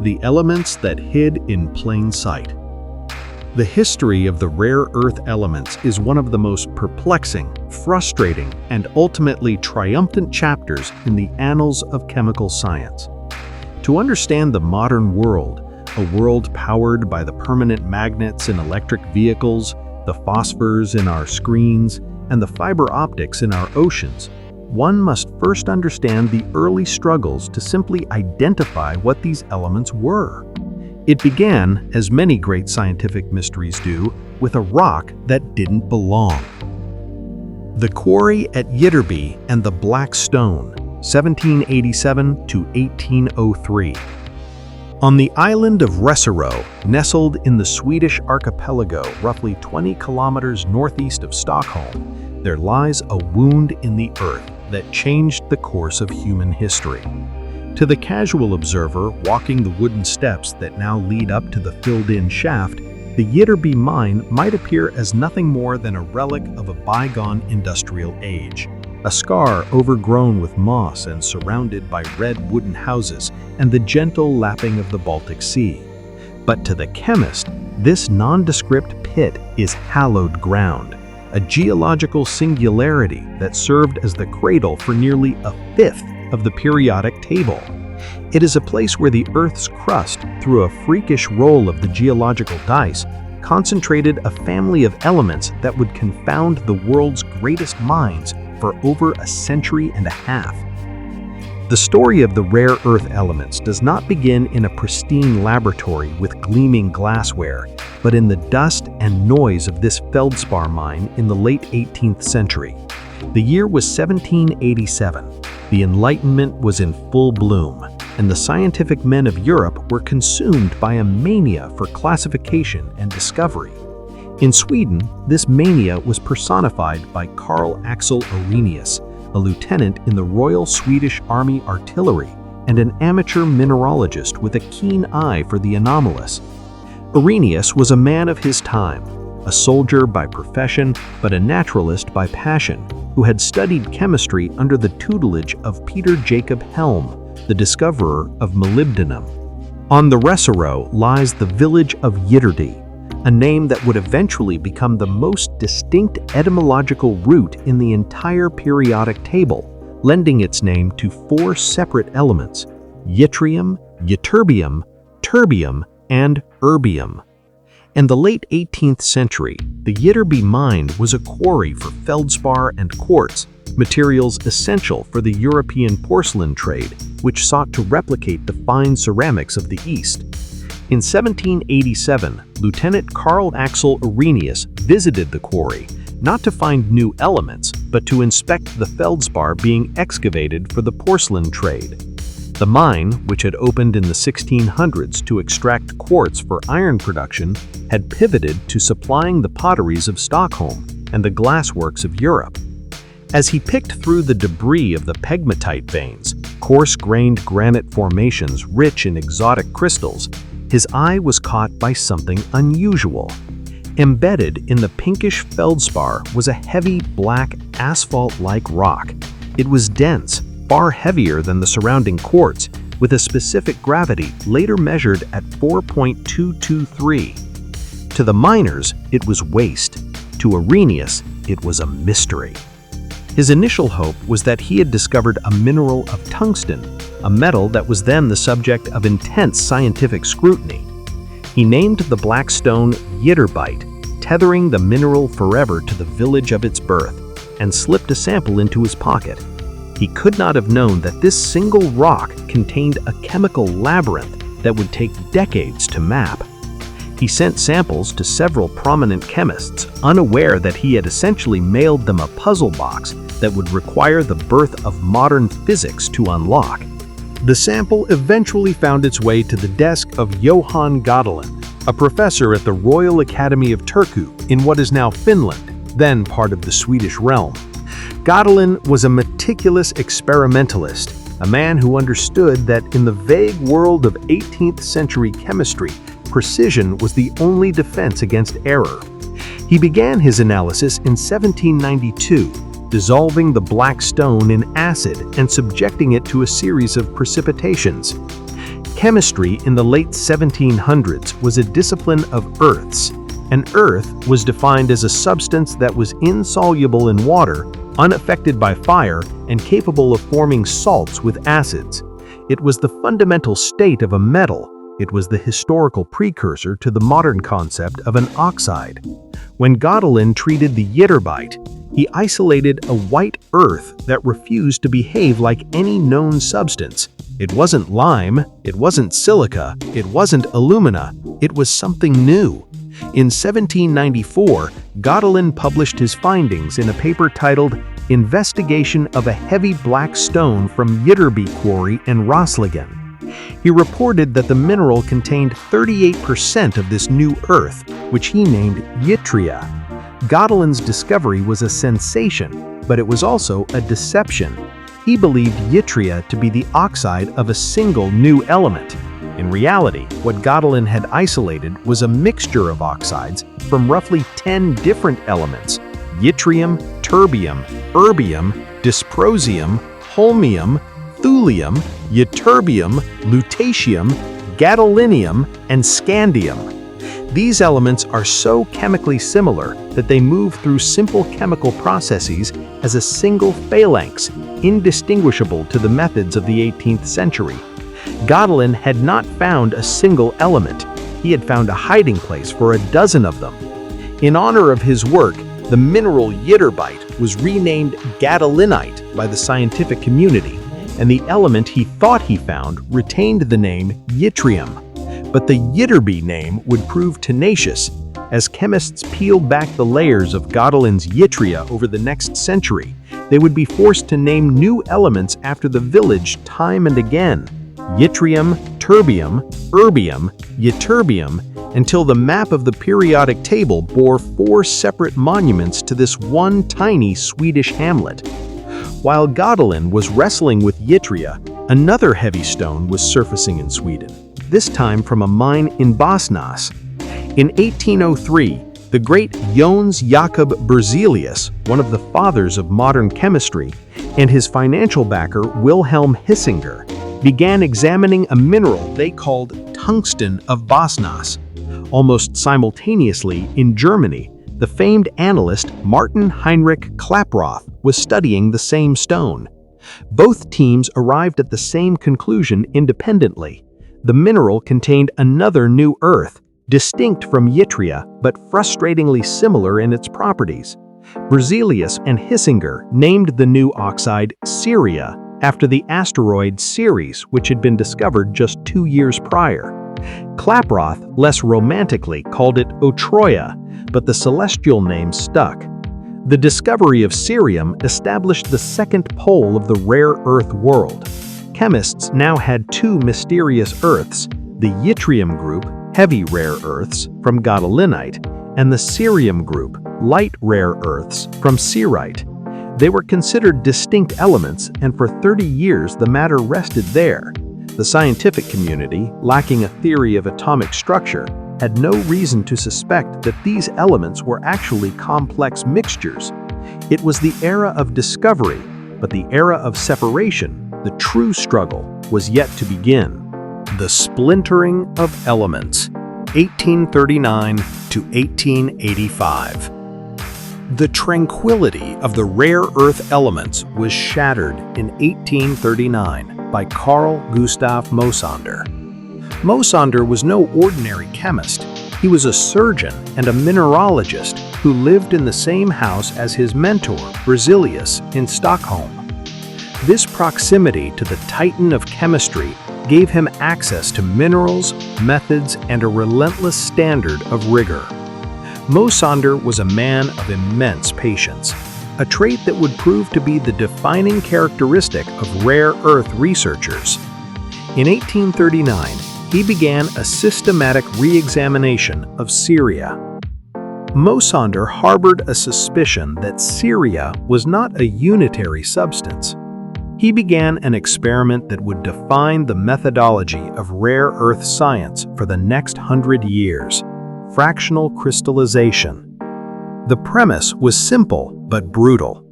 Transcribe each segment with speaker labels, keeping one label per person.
Speaker 1: The elements that hid in plain sight. The history of the rare earth elements is one of the most perplexing, frustrating, and ultimately triumphant chapters in the annals of chemical science. To understand the modern world, a world powered by the permanent magnets in electric vehicles, the phosphors in our screens, and the fiber optics in our oceans, one must first understand the early struggles to simply identify what these elements were. It began, as many great scientific mysteries do, with a rock that didn't belong. The Quarry at Ytterby and the Black Stone, 1787 to 1803. On the island of Resero, nestled in the Swedish archipelago roughly 20 kilometers northeast of Stockholm, there lies a wound in the earth that changed the course of human history. To the casual observer walking the wooden steps that now lead up to the filled-in shaft, the Ytterby mine might appear as nothing more than a relic of a bygone industrial age, a scar overgrown with moss and surrounded by red wooden houses and the gentle lapping of the Baltic Sea. But to the chemist, this nondescript pit is hallowed ground, a geological singularity that served as the cradle for nearly a fifth of the periodic table. It is a place where the Earth's crust, through a freakish roll of the geological dice, concentrated a family of elements that would confound the world's greatest minds for over a century and a half. The story of the rare earth elements does not begin in a pristine laboratory with gleaming glassware, but in the dust and noise of this feldspar mine in the late 18th century. The year was 1787. The Enlightenment was in full bloom, and the scientific men of Europe were consumed by a mania for classification and discovery. In Sweden, this mania was personified by Carl Axel Arrhenius, a lieutenant in the Royal Swedish Army Artillery and an amateur mineralogist with a keen eye for the anomalous. Arrhenius was a man of his time, a soldier by profession but a naturalist by passion, who had studied chemistry under the tutelage of Peter Jacob Helm, the discoverer of molybdenum. On the Resero lies the village of Ytterby, a name that would eventually become the most distinct etymological root in the entire periodic table, lending its name to four separate elements: yttrium, ytterbium, terbium, and erbium. In the late 18th century, the Ytterby mine was a quarry for feldspar and quartz, materials essential for the European porcelain trade, which sought to replicate the fine ceramics of the East. In 1787, Lieutenant Carl Axel Arrhenius visited the quarry, not to find new elements, but to inspect the feldspar being excavated for the porcelain trade. The mine, which had opened in the 1600s to extract quartz for iron production, had pivoted to supplying the potteries of Stockholm and the glassworks of Europe. As he picked through the debris of the pegmatite veins, coarse-grained granite formations rich in exotic crystals, his eye was caught by something unusual. Embedded in the pinkish feldspar was a heavy, black, asphalt-like rock. It was dense, far heavier than the surrounding quartz, with a specific gravity later measured at 4.223. To the miners, it was waste. To Arrhenius, it was a mystery. His initial hope was that he had discovered a mineral of tungsten, a metal that was then the subject of intense scientific scrutiny. He named the black stone Ytterbyte, tethering the mineral forever to the village of its birth, and slipped a sample into his pocket. He could not have known that this single rock contained a chemical labyrinth that would take decades to map. He sent samples to several prominent chemists, unaware that he had essentially mailed them a puzzle box that would require the birth of modern physics to unlock. The sample eventually found its way to the desk of Johann Gadaland, a professor at the Royal Academy of Turku in what is now Finland, then part of the Swedish realm. Gadaland was a meticulous experimentalist, a man who understood that in the vague world of 18th century chemistry, precision was the only defense against error. He began his analysis in 1792, dissolving the black stone in acid and subjecting it to a series of precipitations. Chemistry in the late 1700s was a discipline of earths. An earth was defined as a substance that was insoluble in water, unaffected by fire, and capable of forming salts with acids. It was the fundamental state of a metal. It was the historical precursor to the modern concept of an oxide. When Gödelin treated the Ytterby, he isolated a white earth that refused to behave like any known substance. It wasn't lime, it wasn't silica, it wasn't alumina, it was something new. In 1794, Gödelin published his findings in a paper titled Investigation of a Heavy Black Stone from Ytterby Quarry in Roslagen. He reported that the mineral contained 38% of this new earth, which he named yttria. Gödelin's discovery was a sensation, but it was also a deception. He believed yttria to be the oxide of a single new element. In reality, what Gödelin had isolated was a mixture of oxides from roughly 10 different elements: yttrium, terbium, erbium, dysprosium, holmium, thulium, ytterbium, lutetium, gadolinium, and scandium. These elements are so chemically similar that they move through simple chemical processes as a single phalanx, indistinguishable to the methods of the 18th century. Gödelin had not found a single element. He had found a hiding place for a dozen of them. In honor of his work, the mineral Ytterby was renamed gadolinite by the scientific community, and the element he thought he found retained the name yttrium. But the Ytterby name would prove tenacious. As chemists peeled back the layers of Gödelin's yttria over the next century, they would be forced to name new elements after the village time and again: yttrium, terbium, erbium, ytterbium, until the map of the periodic table bore 4 separate monuments to this one tiny Swedish hamlet. While Gödelin was wrestling with yttria, another heavy stone was surfacing in Sweden, this time from a mine in Bosnas. In 1803, the great Jöns Jakob Berzelius, one of the fathers of modern chemistry, and his financial backer Wilhelm Hisinger, began examining a mineral they called tungsten of Bosnas. Almost simultaneously, in Germany, the famed analyst Martin Heinrich Klaproth was studying the same stone. Both teams arrived at the same conclusion independently. The mineral contained another new earth, distinct from yttria but frustratingly similar in its properties. Berzelius and Hisinger named the new oxide Syria after the asteroid Ceres, which had been discovered just 2 years prior. Klaproth, less romantically, called it Otroia, but the celestial name stuck. The discovery of cerium established the second pole of the rare earth world. Chemists now had 2 mysterious earths: the yttrium group, heavy rare earths, from gadolinite, and the cerium group, light rare earths, from cerite. They were considered distinct elements, and for 30 years the matter rested there. The scientific community, lacking a theory of atomic structure, had no reason to suspect that these elements were actually complex mixtures. It was the era of discovery, but the era of separation, the true struggle, was yet to begin. The Splintering of Elements, 1839 to 1885. The tranquility of the rare earth elements was shattered in 1839 by Carl Gustav Mosander. Mosander was no ordinary chemist. He was a surgeon and a mineralogist who lived in the same house as his mentor, Berzelius, in Stockholm. This proximity to the titan of chemistry gave him access to minerals, methods, and a relentless standard of rigor. Mosander was a man of immense patience, a trait that would prove to be the defining characteristic of rare earth researchers. In 1839, he began a systematic re-examination of Syria. Mosander harbored a suspicion that Syria was not a unitary substance. He began an experiment that would define the methodology of rare earth science for the next 100 years: fractional crystallization. The premise was simple but brutal.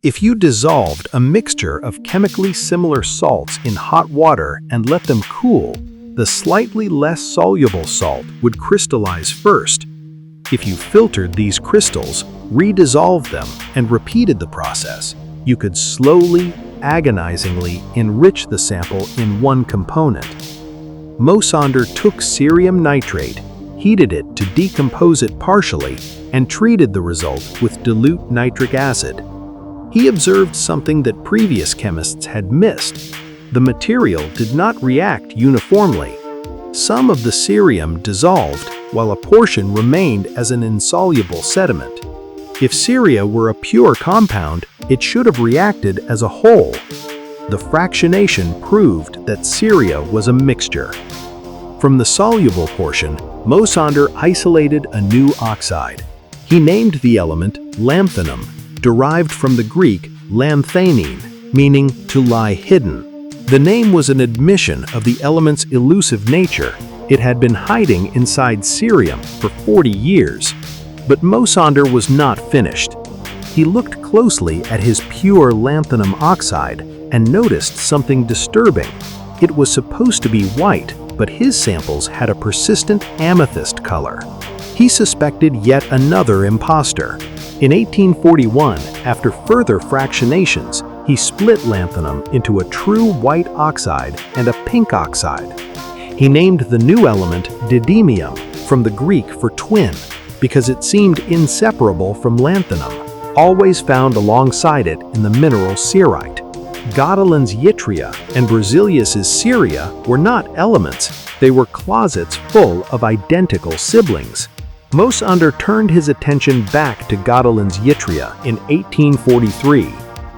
Speaker 1: If you dissolved a mixture of chemically similar salts in hot water and let them cool, The slightly less soluble salt would crystallize first. If you filtered these crystals, redissolved them, and repeated the process, you could slowly, agonizingly enrich the sample in one component. Mosander took cerium nitrate, heated it to decompose it partially, and treated the result with dilute nitric acid. He observed something that previous chemists had missed. The material did not react uniformly. Some of the cerium dissolved, while a portion remained as an insoluble sediment. If ceria were a pure compound, it should have reacted as a whole. The fractionation proved that ceria was a mixture. From the soluble portion, Mosander isolated a new oxide. He named the element lanthanum, derived from the Greek lanthanein, meaning to lie hidden. The name was an admission of the element's elusive nature. It had been hiding inside cerium for 40 years. But Mosander was not finished. He looked closely at his pure lanthanum oxide and noticed something disturbing. It was supposed to be white, but his samples had a persistent amethyst color. He suspected yet another imposter. In 1841, after further fractionations, he split lanthanum into a true white oxide and a pink oxide. He named the new element didymium, from the Greek for twin, because it seemed inseparable from lanthanum, always found alongside it in the mineral cerite. Godelin's yttria and Berzelius's ceria were not elements, they were closets full of identical siblings. Mosander turned his attention back to Godelin's yttria in 1843.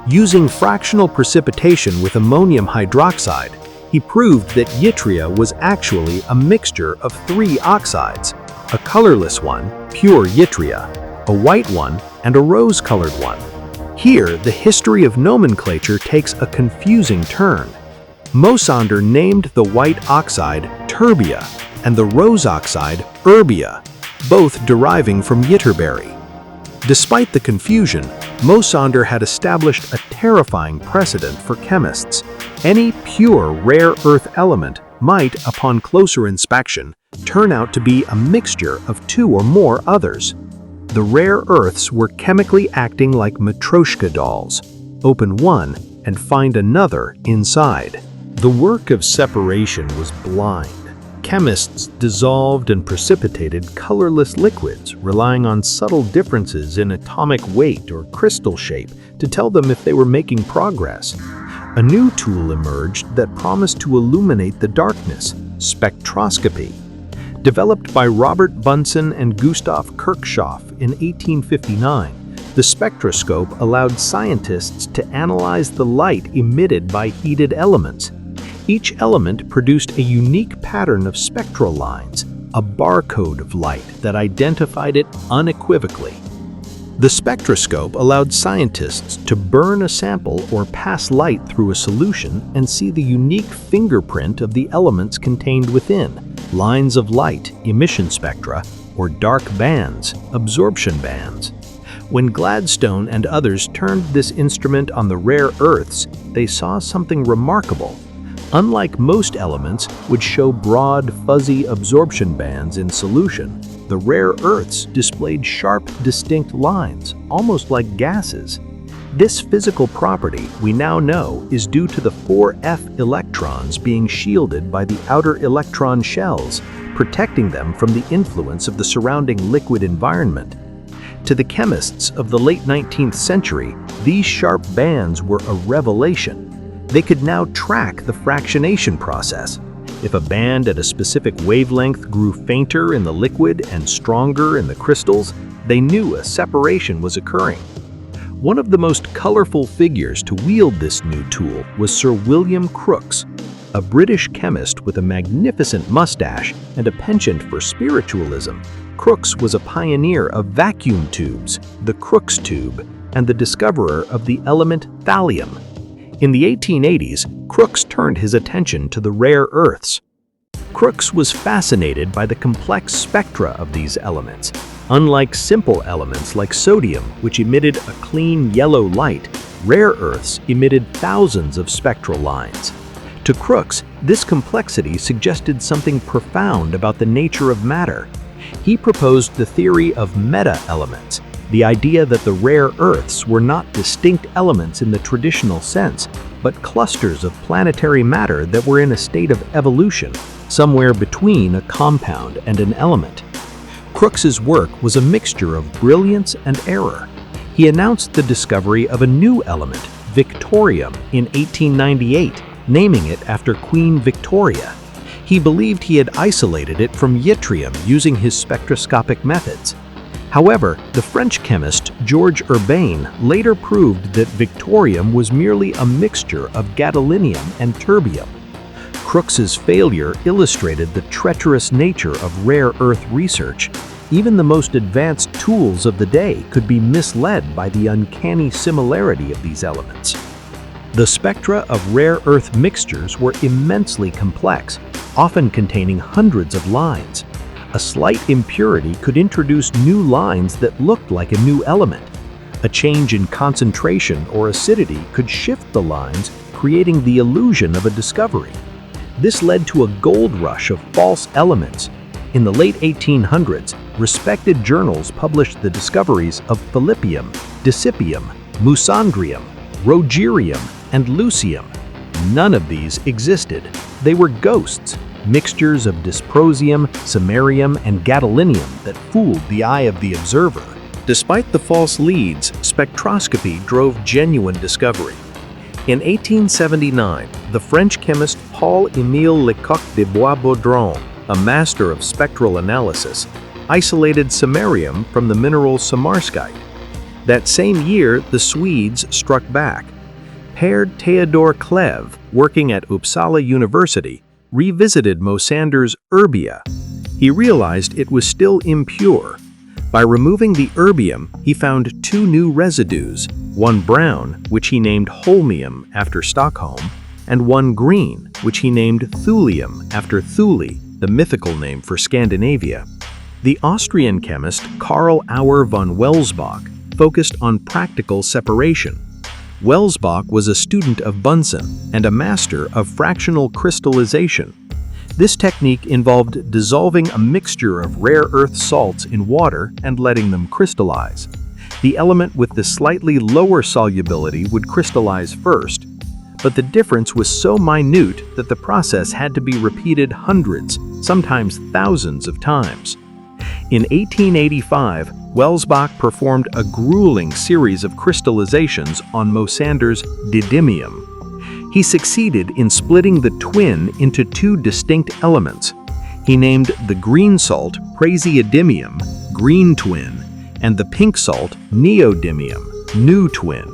Speaker 1: Using fractional precipitation with ammonium hydroxide, he proved that yttria was actually a mixture of 3 oxides, a colorless one, pure yttria, a white one, and a rose-colored one. Here, the history of nomenclature takes a confusing turn. Mosander named the white oxide terbia and the rose oxide erbia, both deriving from Ytterby. Despite the confusion, Mosander had established a terrifying precedent for chemists. Any pure rare earth element might, upon closer inspection, turn out to be a mixture of 2 or more others. The rare earths were chemically acting like Matryoshka dolls. Open one and find another inside. The work of separation was blind. Chemists dissolved and precipitated colorless liquids, relying on subtle differences in atomic weight or crystal shape to tell them if they were making progress. A new tool emerged that promised to illuminate the darkness: spectroscopy. Developed by Robert Bunsen and Gustav Kirchhoff in 1859, the spectroscope allowed scientists to analyze the light emitted by heated elements. Each element produced a unique pattern of spectral lines, a barcode of light that identified it unequivocally. The spectroscope allowed scientists to burn a sample or pass light through a solution and see the unique fingerprint of the elements contained within: lines of light, emission spectra, or dark bands, absorption bands. When Gladstone and others turned this instrument on the rare earths, they saw something remarkable. Unlike most elements, which show broad, fuzzy absorption bands in solution, the rare earths displayed sharp, distinct lines, almost like gases. This physical property, we now know, is due to the 4f electrons being shielded by the outer electron shells, protecting them from the influence of the surrounding liquid environment. To the chemists of the late 19th century, these sharp bands were a revelation. They could now track the fractionation process. If a band at a specific wavelength grew fainter in the liquid and stronger in the crystals, they knew a separation was occurring. One of the most colorful figures to wield this new tool was Sir William Crookes, a British chemist with a magnificent mustache and a penchant for spiritualism. Crookes was a pioneer of vacuum tubes, the Crookes tube, and the discoverer of the element thallium. In the 1880s, Crookes turned his attention to the rare earths. Crookes was fascinated by the complex spectra of these elements. Unlike simple elements like sodium, which emitted a clean yellow light, rare earths emitted thousands of spectral lines. To Crookes, this complexity suggested something profound about the nature of matter. He proposed the theory of meta-elements, the idea that the rare earths were not distinct elements in the traditional sense, but clusters of planetary matter that were in a state of evolution, somewhere between a compound and an element. Crookes's work was a mixture of brilliance and error. He announced the discovery of a new element, Victorium, in 1898, naming it after Queen Victoria. He believed he had isolated it from yttrium using his spectroscopic methods. However, the French chemist Georges Urbain later proved that Victorium was merely a mixture of gadolinium and terbium. Crookes's failure illustrated the treacherous nature of rare earth research. Even the most advanced tools of the day could be misled by the uncanny similarity of these elements. The spectra of rare earth mixtures were immensely complex, often containing hundreds of lines. A slight impurity could introduce new lines that looked like a new element. A change in concentration or acidity could shift the lines, creating the illusion of a discovery. This led to a gold rush of false elements. In the late 1800s, respected journals published the discoveries of philippium, dicipium, musandrium, rogerium, and lucium. None of these existed. They were ghosts, mixtures of dysprosium, samarium, and gadolinium that fooled the eye of the observer. Despite the false leads, spectroscopy drove genuine discovery. In 1879, the French chemist Paul-Émile Lecoq de Bois-Baudron, a master of spectral analysis, isolated samarium from the mineral samarskite. That same year, the Swedes struck back. Père Théodore Clèves, working at Uppsala University, revisited Mosander's erbia. He realized it was still impure. By removing the erbium, he found two new residues, one brown, which he named holmium after Stockholm, and one green, which he named thulium after Thule, the mythical name for Scandinavia. The Austrian chemist Karl Auer von Welsbach focused on practical separation. Welsbach was a student of Bunsen and a master of fractional crystallization. This technique involved dissolving a mixture of rare earth salts in water and letting them crystallize. The element with the slightly lower solubility would crystallize first, but the difference was so minute that the process had to be repeated hundreds, sometimes thousands of times. In 1885, Welsbach performed a grueling series of crystallizations on Mosander's didymium. He succeeded in splitting the twin into two distinct elements. He named the green salt praseodymium, green twin, and the pink salt neodymium, new twin.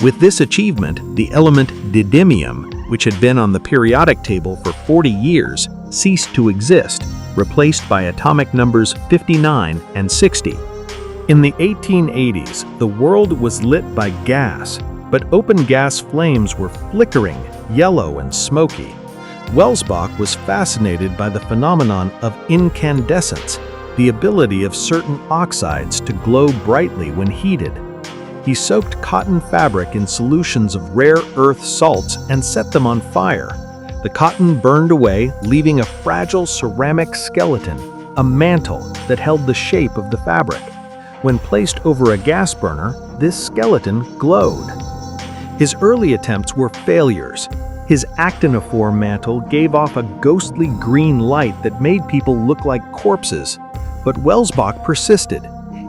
Speaker 1: With this achievement, the element didymium, which had been on the periodic table for 40 years, ceased to exist, replaced by atomic numbers 59 and 60. In the 1880s, the world was lit by gas, but open gas flames were flickering, yellow and smoky. Welsbach was fascinated by the phenomenon of incandescence, the ability of certain oxides to glow brightly when heated. He soaked cotton fabric in solutions of rare earth salts and set them on fire. The cotton burned away, leaving a fragile ceramic skeleton, a mantle that held the shape of the fabric. When placed over a gas burner, this skeleton glowed. His early attempts were failures. His actinophore mantle gave off a ghostly green light that made people look like corpses. But Welsbach persisted.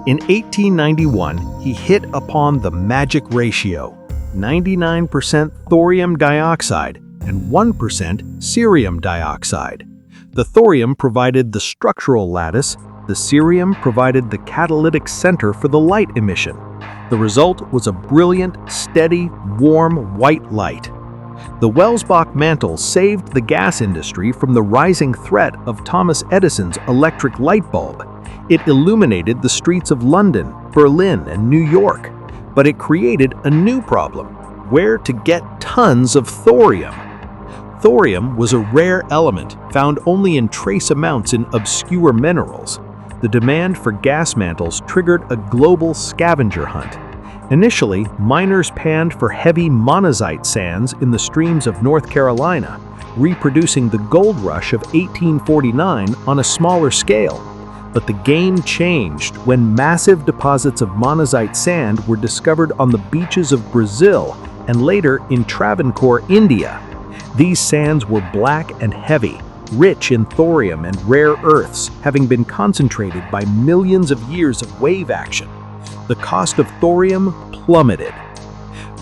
Speaker 1: In 1891, he hit upon the magic ratio: 99% thorium dioxide and 1% cerium dioxide. The thorium provided the structural lattice, the cerium provided the catalytic center for the light emission. The result was a brilliant, steady, warm, white light. The Welsbach mantle saved the gas industry from the rising threat of Thomas Edison's electric light bulb. It illuminated the streets of London, Berlin, and New York. But it created a new problem: where to get tons of thorium. Thorium was a rare element found only in trace amounts in obscure minerals. The demand for gas mantles triggered a global scavenger hunt. Initially, miners panned for heavy monazite sands in the streams of North Carolina, reproducing the gold rush of 1849 on a smaller scale. But the game changed when massive deposits of monazite sand were discovered on the beaches of Brazil and later in Travancore, India. These sands were black and heavy, rich in thorium and rare earths, having been concentrated by millions of years of wave action. The cost of thorium plummeted.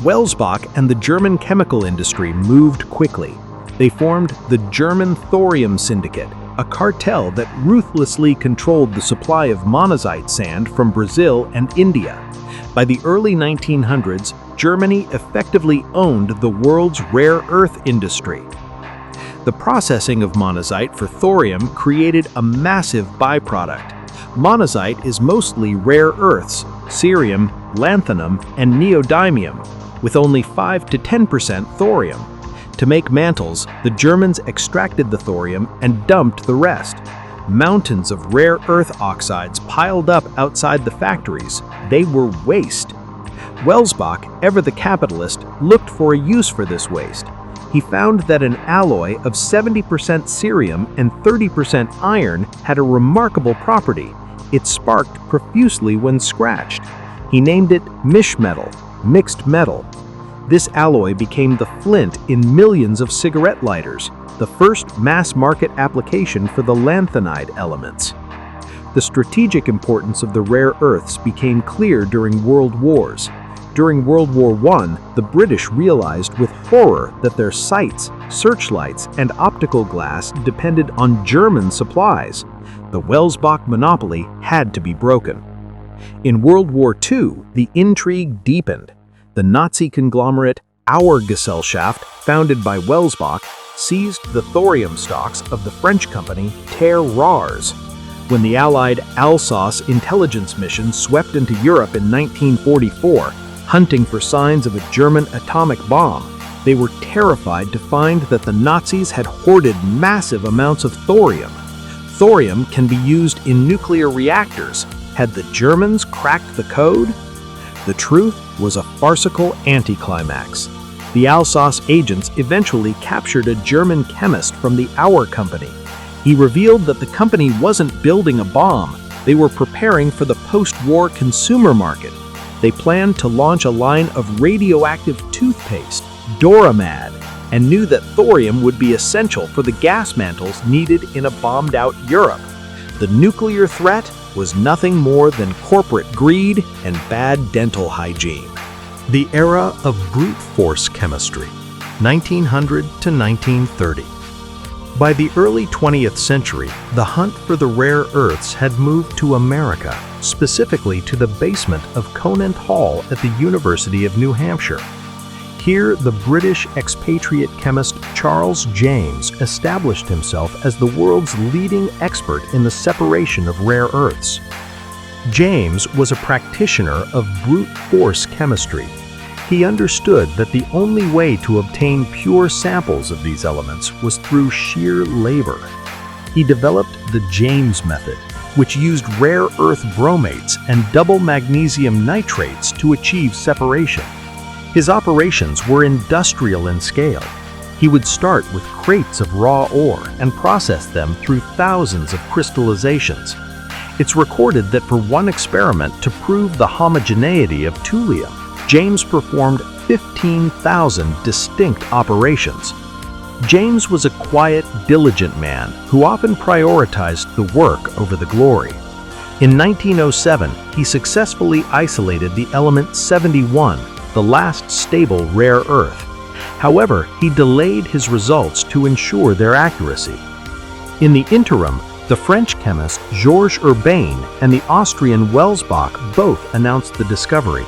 Speaker 1: Welsbach and the German chemical industry moved quickly. They formed the German Thorium Syndicate, a cartel that ruthlessly controlled the supply of monazite sand from Brazil and India. By the early 1900s, Germany effectively owned the world's rare earth industry. The processing of monazite for thorium created a massive byproduct. Monazite is mostly rare earths, cerium, lanthanum, and neodymium, with only 5 to 10% thorium. To make mantles, the Germans extracted the thorium and dumped the rest. Mountains of rare earth oxides piled up outside the factories. They were waste. Welsbach, ever the capitalist, looked for a use for this waste. He found that an alloy of 70% cerium and 30% iron had a remarkable property. It sparked profusely when scratched. He named it mischmetal, mixed metal. This alloy became the flint in millions of cigarette lighters, the first mass-market application for the lanthanide elements. The strategic importance of the rare earths became clear during world wars. During World War I, the British realized with horror that their sights, searchlights, and optical glass depended on German supplies. The Welsbach monopoly had to be broken. In World War II, the intrigue deepened. The Nazi conglomerate Our Gesellschaft, founded by Welsbach, seized the thorium stocks of the French company Terre Rares. When the Allied Alsace intelligence mission swept into Europe in 1944, hunting for signs of a German atomic bomb, they were terrified to find that the Nazis had hoarded massive amounts of thorium. Thorium can be used in nuclear reactors. Had the Germans cracked the code? The truth was a farcical anticlimax. The Alsace agents eventually captured a German chemist from the Our company. He revealed that the company wasn't building a bomb. They were preparing for the post-war consumer market. They planned to launch a line of radioactive toothpaste, Doramad, and knew that thorium would be essential for the gas mantles needed in a bombed-out Europe. The nuclear threat was nothing more than corporate greed and bad dental hygiene. The era of brute force chemistry, 1900 to 1930. By the early 20th century, the hunt for the rare earths had moved to America, specifically to the basement of Conant Hall at the University of New Hampshire. Here, the British expatriate chemist Charles James established himself as the world's leading expert in the separation of rare earths. James was a practitioner of brute force chemistry. He understood that the only way to obtain pure samples of these elements was through sheer labor. He developed the James method, which used rare earth bromates and double magnesium nitrates to achieve separation. His operations were industrial in scale. He would start with crates of raw ore and process them through thousands of crystallizations. It's recorded that for one experiment to prove the homogeneity of thulium, James performed 15,000 distinct operations. James was a quiet, diligent man who often prioritized the work over the glory. In 1907, he successfully isolated the element 71, the last stable rare earth. However, he delayed his results to ensure their accuracy. In the interim, the French chemist Georges Urbain and the Austrian Welsbach both announced the discovery.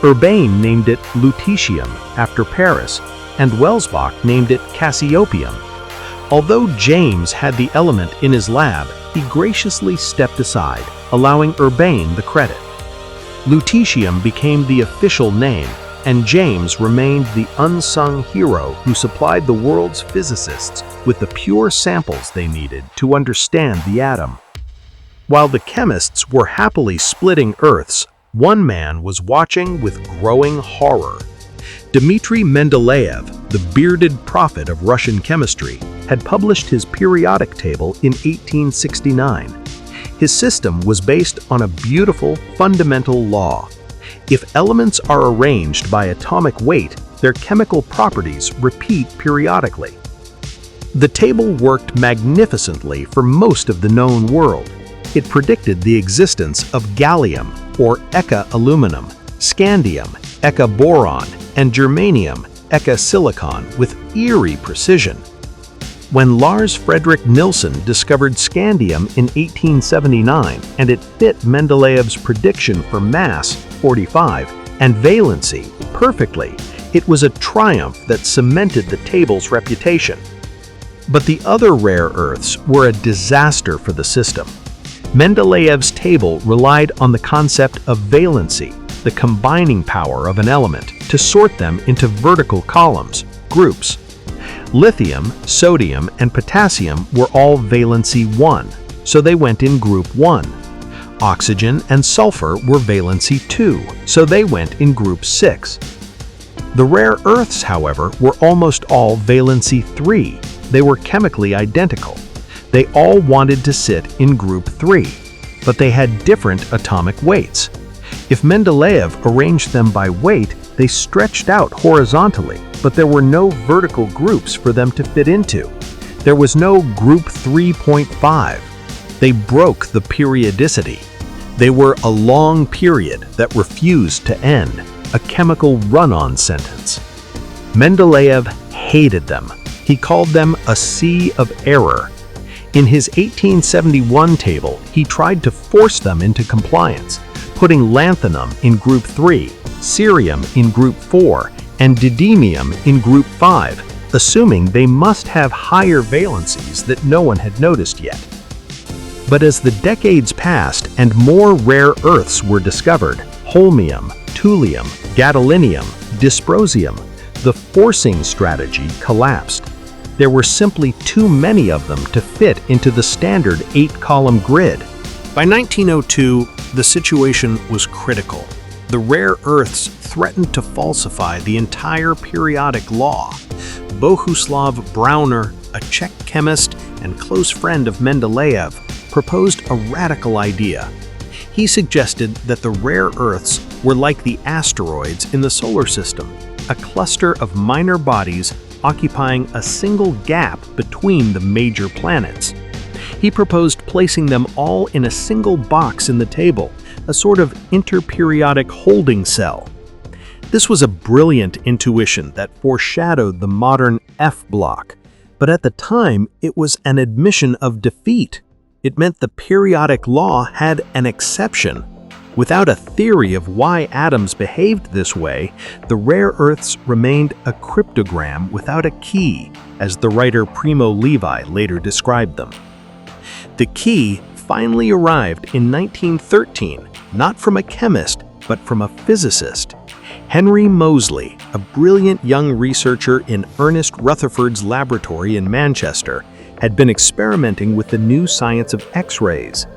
Speaker 1: Urbain named it lutetium after Paris, and Welsbach named it Cassiopium. Although James had the element in his lab, he graciously stepped aside, allowing Urbain the credit. Lutetium became the official name, and James remained the unsung hero who supplied the world's physicists with the pure samples they needed to understand the atom. While the chemists were happily splitting earths, one man was watching with growing horror. Dmitry Mendeleev, the bearded prophet of Russian chemistry, had published his periodic table in 1869. His system was based on a beautiful, fundamental law. If elements are arranged by atomic weight, their chemical properties repeat periodically. The table worked magnificently for most of the known world. It predicted the existence of gallium, or Eka aluminum, scandium, Eka boron, and germanium, Eka silicon, with eerie precision. When Lars Fredrik Nilsson discovered scandium in 1879 and it fit Mendeleev's prediction for mass, 45, and valency perfectly, it was a triumph that cemented the table's reputation. But the other rare earths were a disaster for the system. Mendeleev's table relied on the concept of valency, the combining power of an element, to sort them into vertical columns, groups. Lithium, sodium, and potassium were all valency 1, so they went in group 1. Oxygen and sulfur were valency 2, so they went in group 6. The rare earths, however, were almost all valency 3. They were chemically identical. They all wanted to sit in group 3, but they had different atomic weights. If Mendeleev arranged them by weight, they stretched out horizontally, but there were no vertical groups for them to fit into. There was no group 3.5. They broke the periodicity. They were a long period that refused to end, a chemical run-on sentence. Mendeleev hated them. He called them a sea of error. In his 1871 table, he tried to force them into compliance, putting lanthanum in group 3, cerium in group 4, and didymium in group 5, assuming they must have higher valencies that no one had noticed yet. But as the decades passed and more rare earths were discovered, holmium, thulium, gadolinium, dysprosium, the forcing strategy collapsed. There were simply too many of them to fit into the standard 8-column grid. By 1902, the situation was critical. The rare earths threatened to falsify the entire periodic law. Bohuslav Brauner, a Czech chemist and close friend of Mendeleev, proposed a radical idea. He suggested that the rare earths were like the asteroids in the solar system, a cluster of minor bodies occupying a single gap between the major planets. He proposed placing them all in a single box in the table, a sort of interperiodic holding cell. This was a brilliant intuition that foreshadowed the modern F block, but at the time it was an admission of defeat. It meant the periodic law had an exception. Without a theory of why atoms behaved this way, the rare earths remained a cryptogram without a key, as the writer Primo Levi later described them. The key finally arrived in 1913, not from a chemist, but from a physicist. Henry Moseley, a brilliant young researcher in Ernest Rutherford's laboratory in Manchester, had been experimenting with the new science of X-rays.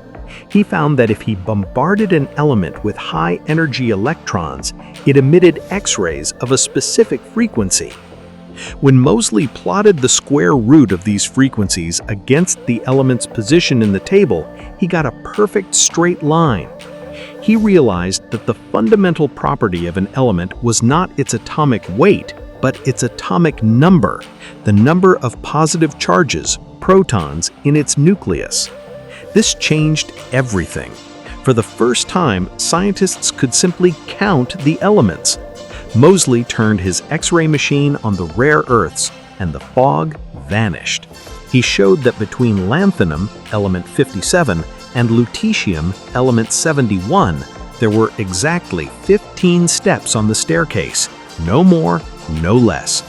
Speaker 1: He found that if he bombarded an element with high-energy electrons, it emitted X-rays of a specific frequency. When Moseley plotted the square root of these frequencies against the element's position in the table, he got a perfect straight line. He realized that the fundamental property of an element was not its atomic weight, but its atomic number, the number of positive charges, protons, in its nucleus. This changed everything. For the first time, scientists could simply count the elements. Moseley turned his X-ray machine on the rare earths, and the fog vanished. He showed that between lanthanum, element 57, and lutetium, element 71, there were exactly 15 steps on the staircase, no more, no less.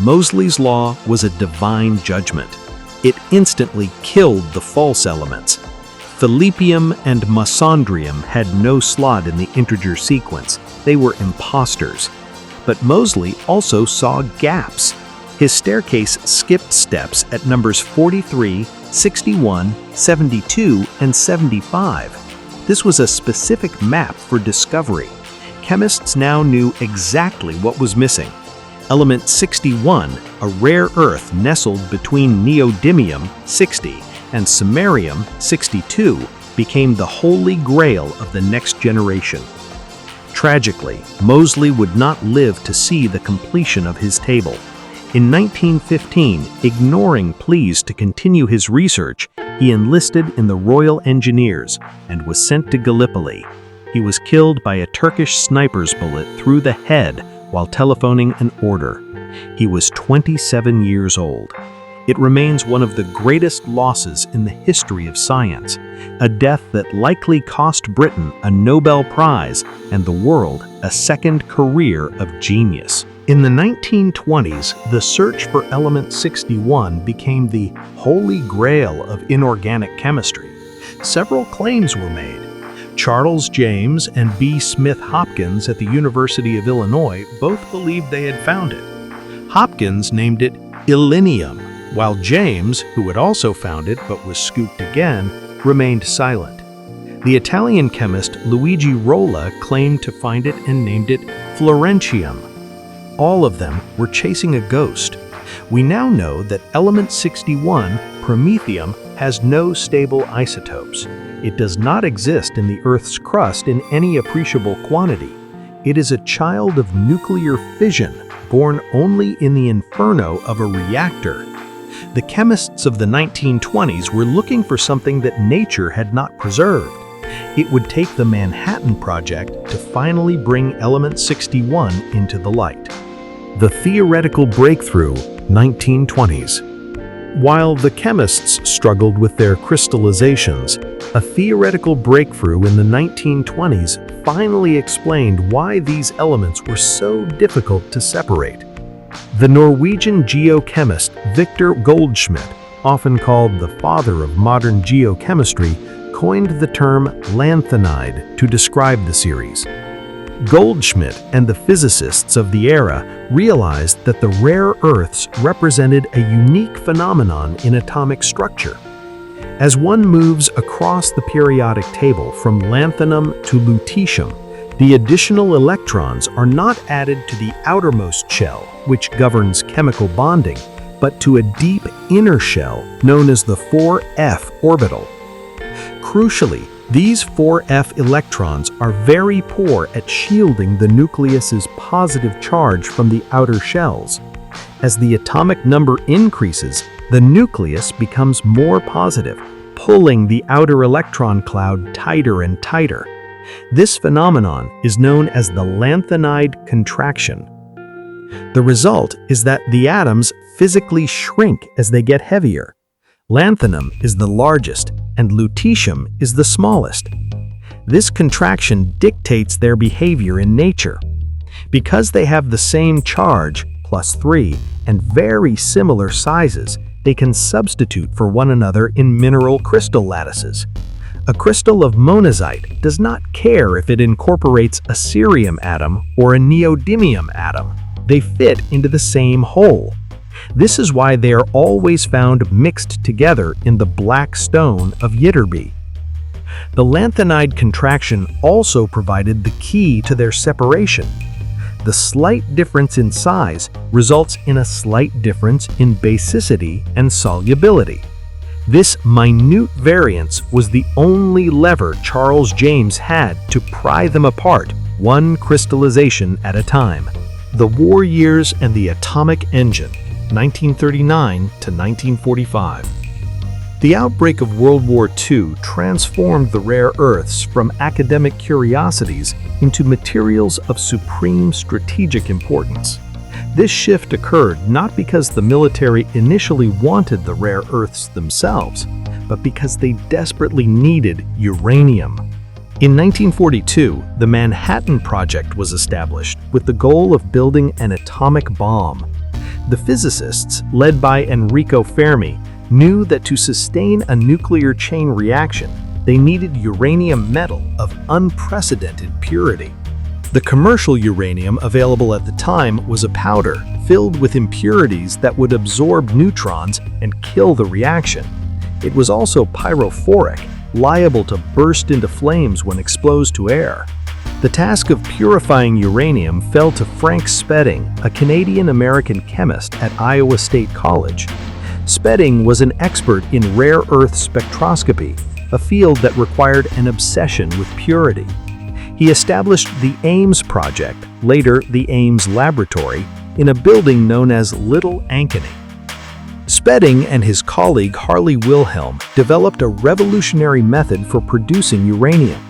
Speaker 1: Moseley's law was a divine judgment. It instantly killed the false elements. Philippium and Mesondrium had no slot in the integer sequence. They were imposters. But Moseley also saw gaps. His staircase skipped steps at numbers 43, 61, 72, and 75. This was a specific map for discovery. Chemists now knew exactly what was missing. Element 61, a rare earth nestled between neodymium-60 and samarium-62, became the holy grail of the next generation. Tragically, Moseley would not live to see the completion of his table. In 1915, ignoring pleas to continue his research, he enlisted in the Royal Engineers and was sent to Gallipoli. He was killed by a Turkish sniper's bullet through the head while telephoning an order. He was 27 years old. It remains one of the greatest losses in the history of science, a death that likely cost Britain a Nobel Prize and the world a second career of genius. In the 1920s, the search for element 61 became the holy grail of inorganic chemistry. Several claims were made. Charles James and B. Smith Hopkins at the University of Illinois both believed they had found it. Hopkins named it illinium, while James, who had also found it but was scooped again, remained silent. The Italian chemist Luigi Rolla claimed to find it and named it Florentium. All of them were chasing a ghost. We now know that element 61, promethium, has no stable isotopes. It does not exist in the Earth's crust in any appreciable quantity. It is a child of nuclear fission, born only in the inferno of a reactor. The chemists of the 1920s were looking for something that nature had not preserved. It would take the Manhattan Project to finally bring element 61 into the light. The theoretical breakthrough, 1920s. While the chemists struggled with their crystallizations, a theoretical breakthrough in the 1920s finally explained why these elements were so difficult to separate. The Norwegian geochemist Victor Goldschmidt, often called the father of modern geochemistry, coined the term lanthanide to describe the series. Goldschmidt and the physicists of the era realized that the rare earths represented a unique phenomenon in atomic structure. As one moves across the periodic table from lanthanum to lutetium, the additional electrons are not added to the outermost shell, which governs chemical bonding, but to a deep inner shell known as the 4f orbital. Crucially, these 4f electrons are very poor at shielding the nucleus's positive charge from the outer shells. As the atomic number increases, the nucleus becomes more positive, pulling the outer electron cloud tighter and tighter. This phenomenon is known as the lanthanide contraction. The result is that the atoms physically shrink as they get heavier. Lanthanum is the largest, and lutetium is the smallest. This contraction dictates their behavior in nature. Because they have the same charge, +3, and very similar sizes, they can substitute for one another in mineral crystal lattices. A crystal of monazite does not care if it incorporates a cerium atom or a neodymium atom. They fit into the same hole. This is why they are always found mixed together in the black stone of Ytterby. The lanthanide contraction also provided the key to their separation. The slight difference in size results in a slight difference in basicity and solubility. This minute variance was the only lever Charles James had to pry them apart, one crystallization at a time. The War Years and the Atomic Engine, 1939 to 1945. The outbreak of World War II transformed the rare earths from academic curiosities into materials of supreme strategic importance. This shift occurred not because the military initially wanted the rare earths themselves, but because they desperately needed uranium. In 1942, the Manhattan Project was established with the goal of building an atomic bomb. The physicists, led by Enrico Fermi, knew that to sustain a nuclear chain reaction, they needed uranium metal of unprecedented purity. The commercial uranium available at the time was a powder filled with impurities that would absorb neutrons and kill the reaction. It was also pyrophoric, liable to burst into flames when exposed to air. The task of purifying uranium fell to Frank Spedding, a Canadian-American chemist at Iowa State College. Spedding was an expert in rare earth spectroscopy, a field that required an obsession with purity. He established the Ames Project, later the Ames Laboratory, in a building known as Little Ankeny. Spedding and his colleague Harley Wilhelm developed a revolutionary method for producing uranium.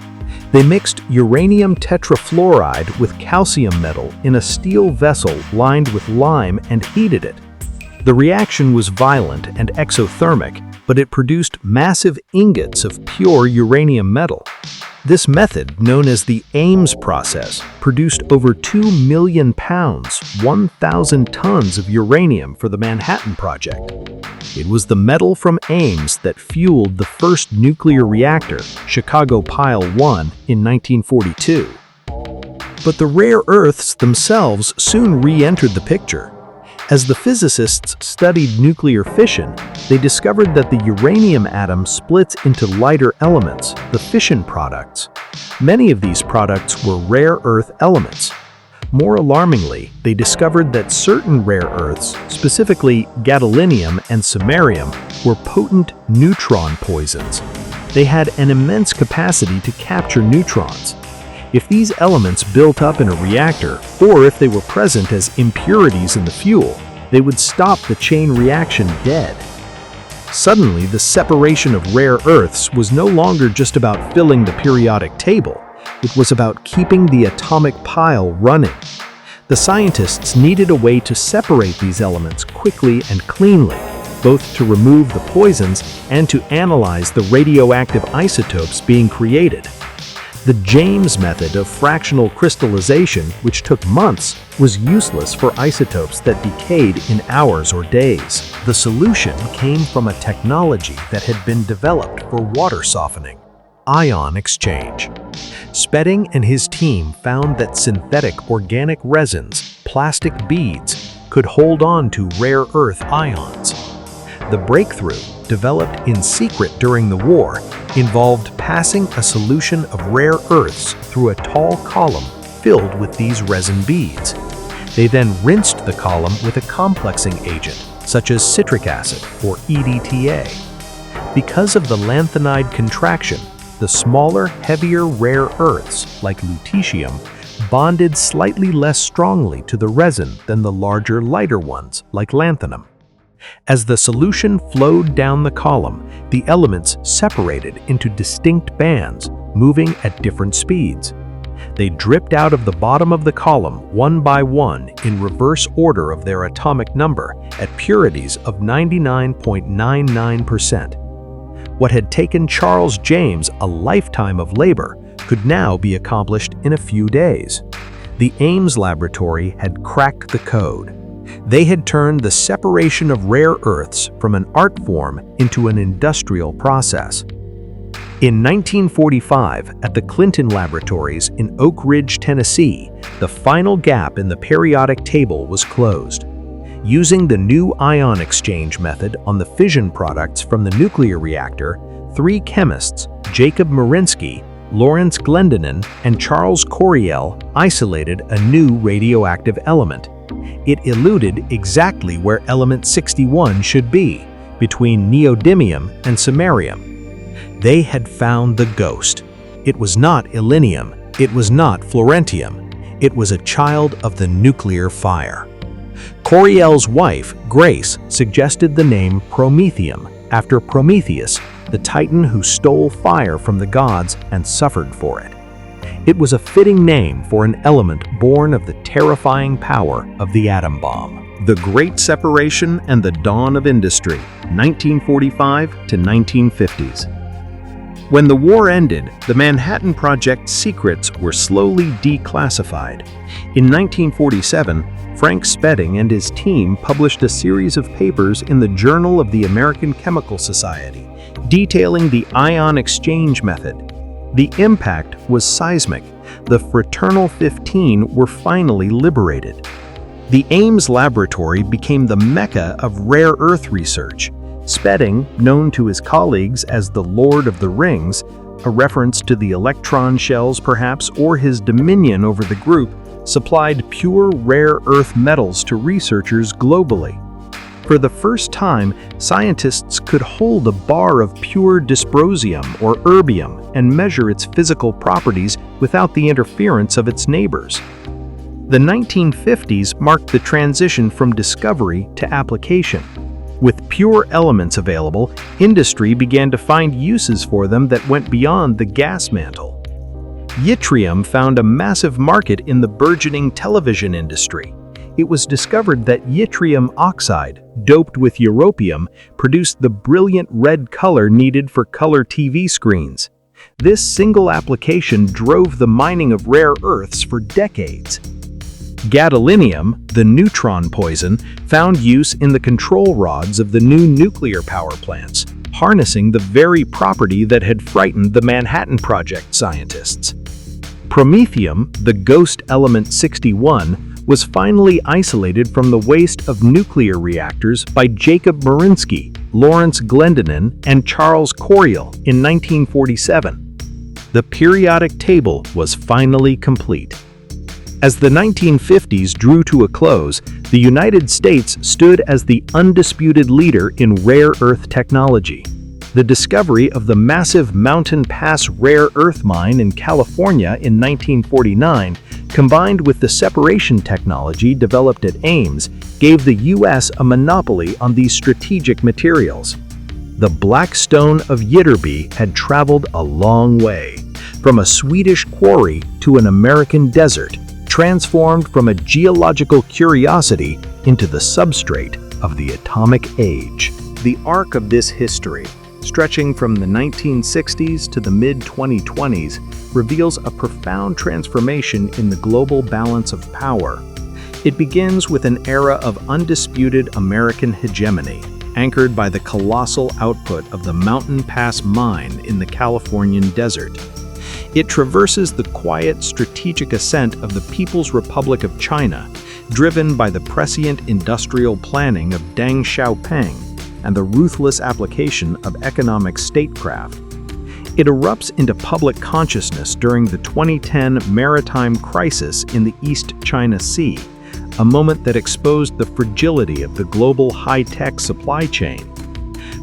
Speaker 1: They mixed uranium tetrafluoride with calcium metal in a steel vessel lined with lime and heated it. The reaction was violent and exothermic, but it produced massive ingots of pure uranium metal. This method, known as the Ames process, produced over 2 million pounds, 1,000 tons of uranium for the Manhattan Project. It was the metal from Ames that fueled the first nuclear reactor, Chicago Pile 1, in 1942. But the rare earths themselves soon re-entered the picture. As the physicists studied nuclear fission, they discovered that the uranium atom splits into lighter elements, the fission products. Many of these products were rare earth elements. More alarmingly, they discovered that certain rare earths, specifically gadolinium and samarium, were potent neutron poisons. They had an immense capacity to capture neutrons. If these elements built up in a reactor, or if they were present as impurities in the fuel, they would stop the chain reaction dead. Suddenly, the separation of rare earths was no longer just about filling the periodic table. It was about keeping the atomic pile running. The scientists needed a way to separate these elements quickly and cleanly, both to remove the poisons and to analyze the radioactive isotopes being created. The James method of fractional crystallization, which took months, was useless for isotopes that decayed in hours or days. The solution came from a technology that had been developed for water softening: ion exchange. Spedding and his team found that synthetic organic resins, plastic beads, could hold on to rare earth ions. The breakthrough, developed in secret during the war, involved passing a solution of rare earths through a tall column filled with these resin beads. They then rinsed the column with a complexing agent, such as citric acid or EDTA. Because of the lanthanide contraction, the smaller, heavier rare earths, like lutetium, bonded slightly less strongly to the resin than the larger, lighter ones, like lanthanum. As the solution flowed down the column, the elements separated into distinct bands, moving at different speeds. They dripped out of the bottom of the column one by one in reverse order of their atomic number at purities of 99.99%. What had taken Charles James a lifetime of labor could now be accomplished in a few days. The Ames Laboratory had cracked the code. They had turned the separation of rare earths from an art form into an industrial process. In 1945, at the Clinton Laboratories in Oak Ridge, Tennessee, the final gap in the periodic table was closed. Using the new ion exchange method on the fission products from the nuclear reactor, 3 chemists, Jacob Marinsky, Lawrence Glendening, and Charles Coriell, isolated a new radioactive element. It eluded exactly where element 61 should be, between neodymium and samarium. They had found the ghost. It was not illinium, it was not fluorentium, it was a child of the nuclear fire. Coriell's wife, Grace, suggested the name Promethium, after Prometheus, the titan who stole fire from the gods and suffered for it. It was a fitting name for an element born of the terrifying power of the atom bomb. The Great Separation and the Dawn of Industry, 1945 to 1950s. When the war ended, the Manhattan Project's secrets were slowly declassified. In 1947, Frank Spedding and his team published a series of papers in the Journal of the American Chemical Society, detailing the ion exchange method. The impact was seismic. The Fraternal 15 were finally liberated. The Ames Laboratory became the mecca of rare earth research. Spedding, known to his colleagues as the Lord of the Rings, a reference to the electron shells perhaps, or his dominion over the group, supplied pure rare earth metals to researchers globally. For the first time, scientists could hold a bar of pure dysprosium or erbium and measure its physical properties without the interference of its neighbors. The 1950s marked the transition from discovery to application. With pure elements available, industry began to find uses for them that went beyond the gas mantle. Yttrium found a massive market in the burgeoning television industry. It was discovered that yttrium oxide, doped with europium, produced the brilliant red color needed for color TV screens. This single application drove the mining of rare earths for decades. Gadolinium, the neutron poison, found use in the control rods of the new nuclear power plants, harnessing the very property that had frightened the Manhattan Project scientists. Promethium, the ghost element 61, was finally isolated from the waste of nuclear reactors by Jacob Marinsky, Lawrence Glendenin, and Charles Coriel in 1947. The periodic table was finally complete. As the 1950s drew to a close, the United States stood as the undisputed leader in rare earth technology. The discovery of the massive Mountain Pass rare earth mine in California in 1949, combined with the separation technology developed at Ames, gave the U.S. a monopoly on these strategic materials. The black stone of Ytterby had traveled a long way, from a Swedish quarry to an American desert, transformed from a geological curiosity into the substrate of the atomic age. The arc of this history, stretching from the 1960s to the mid-2020s, reveals a profound transformation in the global balance of power. It begins with an era of undisputed American hegemony, anchored by the colossal output of the Mountain Pass mine in the Californian desert. It traverses the quiet strategic ascent of the People's Republic of China, driven by the prescient industrial planning of Deng Xiaoping and the ruthless application of economic statecraft. It erupts into public consciousness during the 2010 maritime crisis in the East China Sea, a moment that exposed the fragility of the global high-tech supply chain.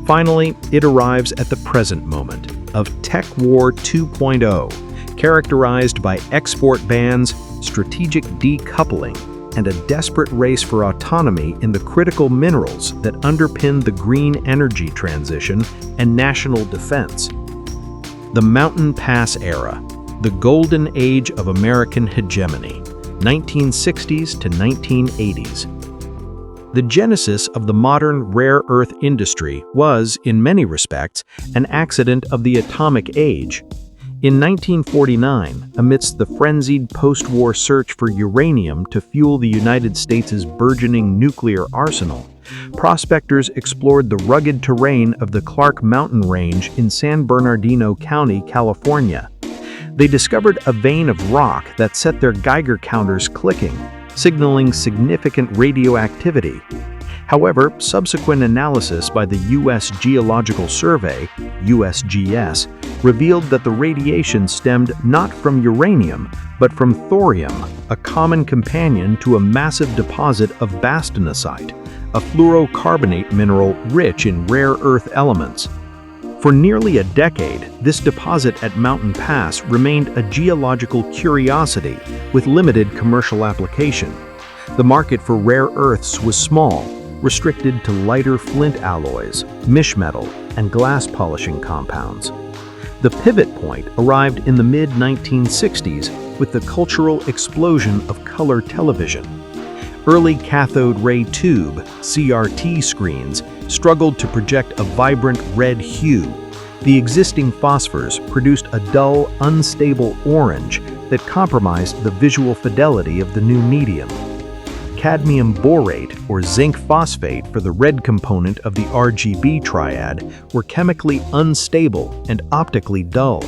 Speaker 1: Finally, it arrives at the present moment of Tech War 2.0, characterized by export bans, strategic decoupling, and a desperate race for autonomy in the critical minerals that underpin the green energy transition and national defense. The Mountain Pass era, the golden age of American hegemony, 1960s to 1980s. The genesis of the modern rare earth industry was, in many respects, an accident of the atomic age. In 1949, amidst the frenzied post-war search for uranium to fuel the United States' burgeoning nuclear arsenal, prospectors explored the rugged terrain of the Clark Mountain Range in San Bernardino County, California. They discovered a vein of rock that set their Geiger counters clicking, signaling significant radioactivity. However, subsequent analysis by the U.S. Geological Survey, USGS, revealed that the radiation stemmed not from uranium, but from thorium, a common companion to a massive deposit of bastonosite, a fluorocarbonate mineral rich in rare earth elements. For nearly a decade, this deposit at Mountain Pass remained a geological curiosity with limited commercial application. The market for rare earths was small, restricted to lighter flint alloys, mish metal, and glass polishing compounds. The pivot point arrived in the mid-1960s with the cultural explosion of color television. Early cathode ray tube, CRT screens, struggled to project a vibrant red hue. The existing phosphors produced a dull, unstable orange that compromised the visual fidelity of the new medium. Cadmium borate, or zinc phosphate for the red component of the RGB triad, were chemically unstable and optically dull.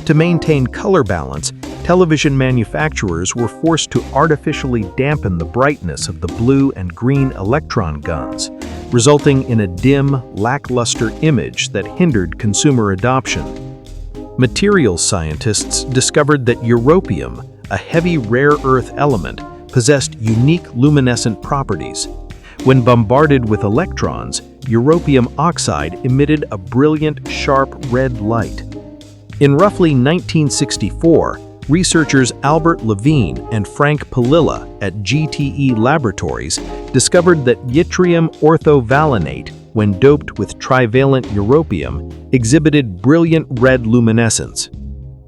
Speaker 1: To maintain color balance, television manufacturers were forced to artificially dampen the brightness of the blue and green electron guns, resulting in a dim, lackluster image that hindered consumer adoption. Materials scientists discovered that europium, a heavy rare earth element, possessed unique luminescent properties. When bombarded with electrons, europium oxide emitted a brilliant, sharp red light. In roughly 1964, researchers Albert Levine and Frank Palilla at GTE Laboratories discovered that yttrium orthovalenate, when doped with trivalent europium, exhibited brilliant red luminescence.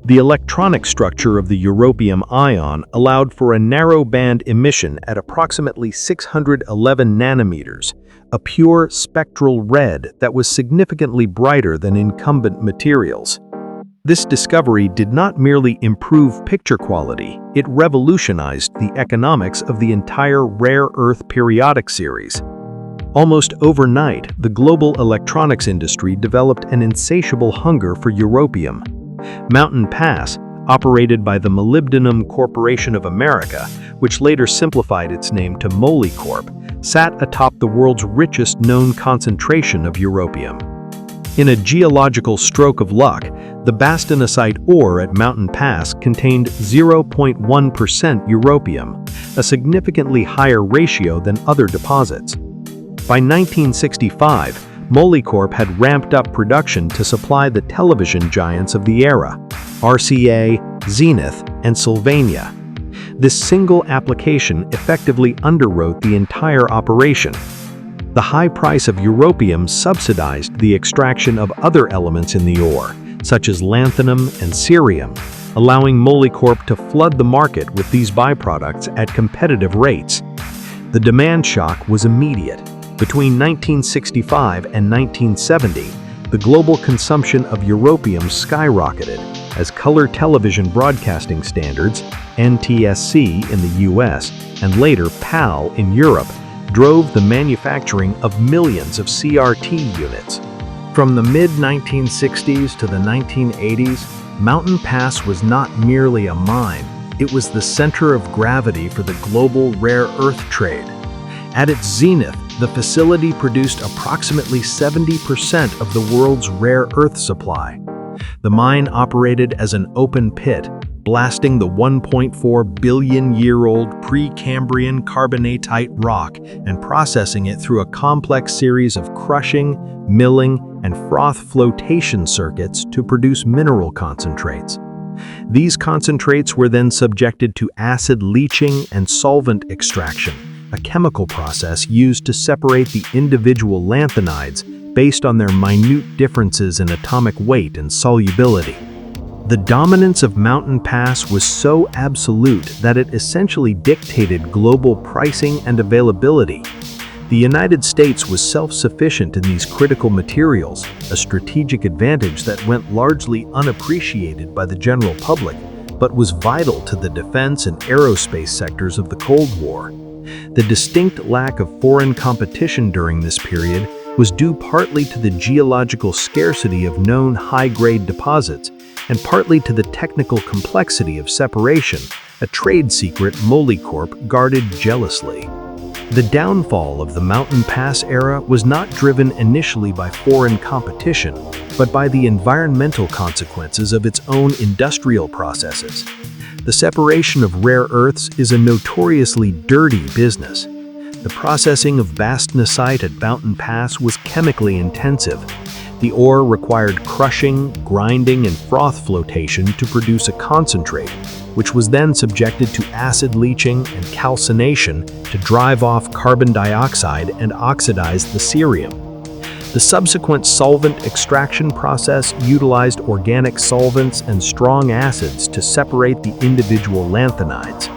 Speaker 1: The electronic structure of the europium ion allowed for a narrow-band emission at approximately 611 nanometers, a pure spectral red that was significantly brighter than incumbent materials. This discovery did not merely improve picture quality, it revolutionized the economics of the entire rare earth periodic series. Almost overnight, the global electronics industry developed an insatiable hunger for europium. Mountain Pass, operated by the Molybdenum Corporation of America, which later simplified its name to Molycorp, sat atop the world's richest known concentration of europium. In a geological stroke of luck, the bastonosite ore at Mountain Pass contained 0.1% europium, a significantly higher ratio than other deposits. By 1965, Molycorp had ramped up production to supply the television giants of the era, RCA, Zenith, and Sylvania. This single application effectively underwrote the entire operation. The high price of europium subsidized the extraction of other elements in the ore, such as lanthanum and cerium, allowing Molycorp to flood the market with these byproducts at competitive rates. The demand shock was immediate. Between 1965 and 1970, the global consumption of europium skyrocketed as color television broadcasting standards, NTSC in the US and later PAL in Europe, drove the manufacturing of millions of CRT units. From the mid-1960s to the 1980s, Mountain Pass was not merely a mine, it was the center of gravity for the global rare earth trade. At its zenith, the facility produced approximately 70% of the world's rare earth supply. The mine operated as an open pit, blasting the 1.4 billion-year-old Precambrian carbonatite rock and processing it through a complex series of crushing, milling, and froth flotation circuits to produce mineral concentrates. These concentrates were then subjected to acid leaching and solvent extraction, a chemical process used to separate the individual lanthanides based on their minute differences in atomic weight and solubility. The dominance of Mountain Pass was so absolute that it essentially dictated global pricing and availability. The United States was self-sufficient in these critical materials, a strategic advantage that went largely unappreciated by the general public, but was vital to the defense and aerospace sectors of the Cold War. The distinct lack of foreign competition during this period was due partly to the geological scarcity of known high-grade deposits and partly to the technical complexity of separation, a trade secret Molycorp guarded jealously. The downfall of the Mountain Pass era was not driven initially by foreign competition, but by the environmental consequences of its own industrial processes. The separation of rare earths is a notoriously dirty business. The processing of bastonosite at Mountain Pass was chemically intensive. The ore required crushing, grinding, and froth flotation to produce a concentrate, which was then subjected to acid leaching and calcination to drive off carbon dioxide and oxidize the cerium. The subsequent solvent extraction process utilized organic solvents and strong acids to separate the individual lanthanides.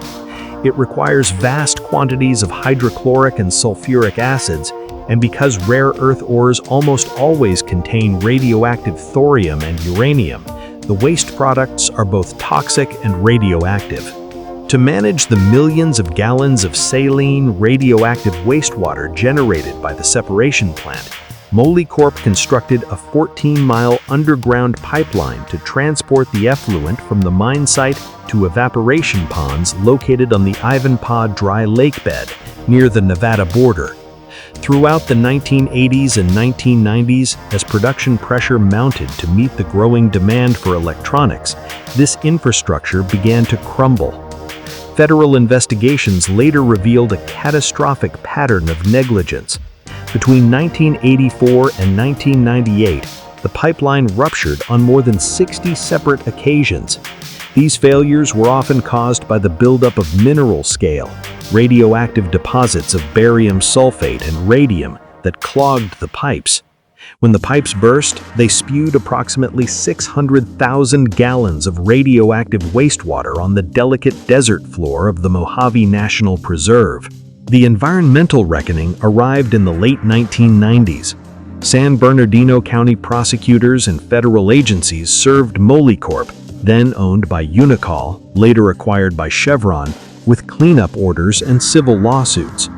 Speaker 1: It requires vast quantities of hydrochloric and sulfuric acids, and because rare earth ores almost always contain radioactive thorium and uranium, the waste products are both toxic and radioactive. To manage the millions of gallons of saline, radioactive wastewater generated by the separation plant, Molycorp constructed a 14-mile underground pipeline to transport the effluent from the mine site to evaporation ponds located on the Ivanpah dry lake bed near the Nevada border. Throughout the 1980s and 1990s, as production pressure mounted to meet the growing demand for electronics, this infrastructure began to crumble. Federal investigations later revealed a catastrophic pattern of negligence. Between 1984 and 1998, the pipeline ruptured on more than 60 separate occasions. These failures were often caused by the buildup of mineral-scale, radioactive deposits of barium sulfate and radium that clogged the pipes. When the pipes burst, they spewed approximately 600,000 gallons of radioactive wastewater on the delicate desert floor of the Mojave National Preserve. The environmental reckoning arrived in the late 1990s. San Bernardino County prosecutors and federal agencies served Molycorp, then owned by Unocal, later acquired by Chevron, with cleanup orders and civil lawsuits.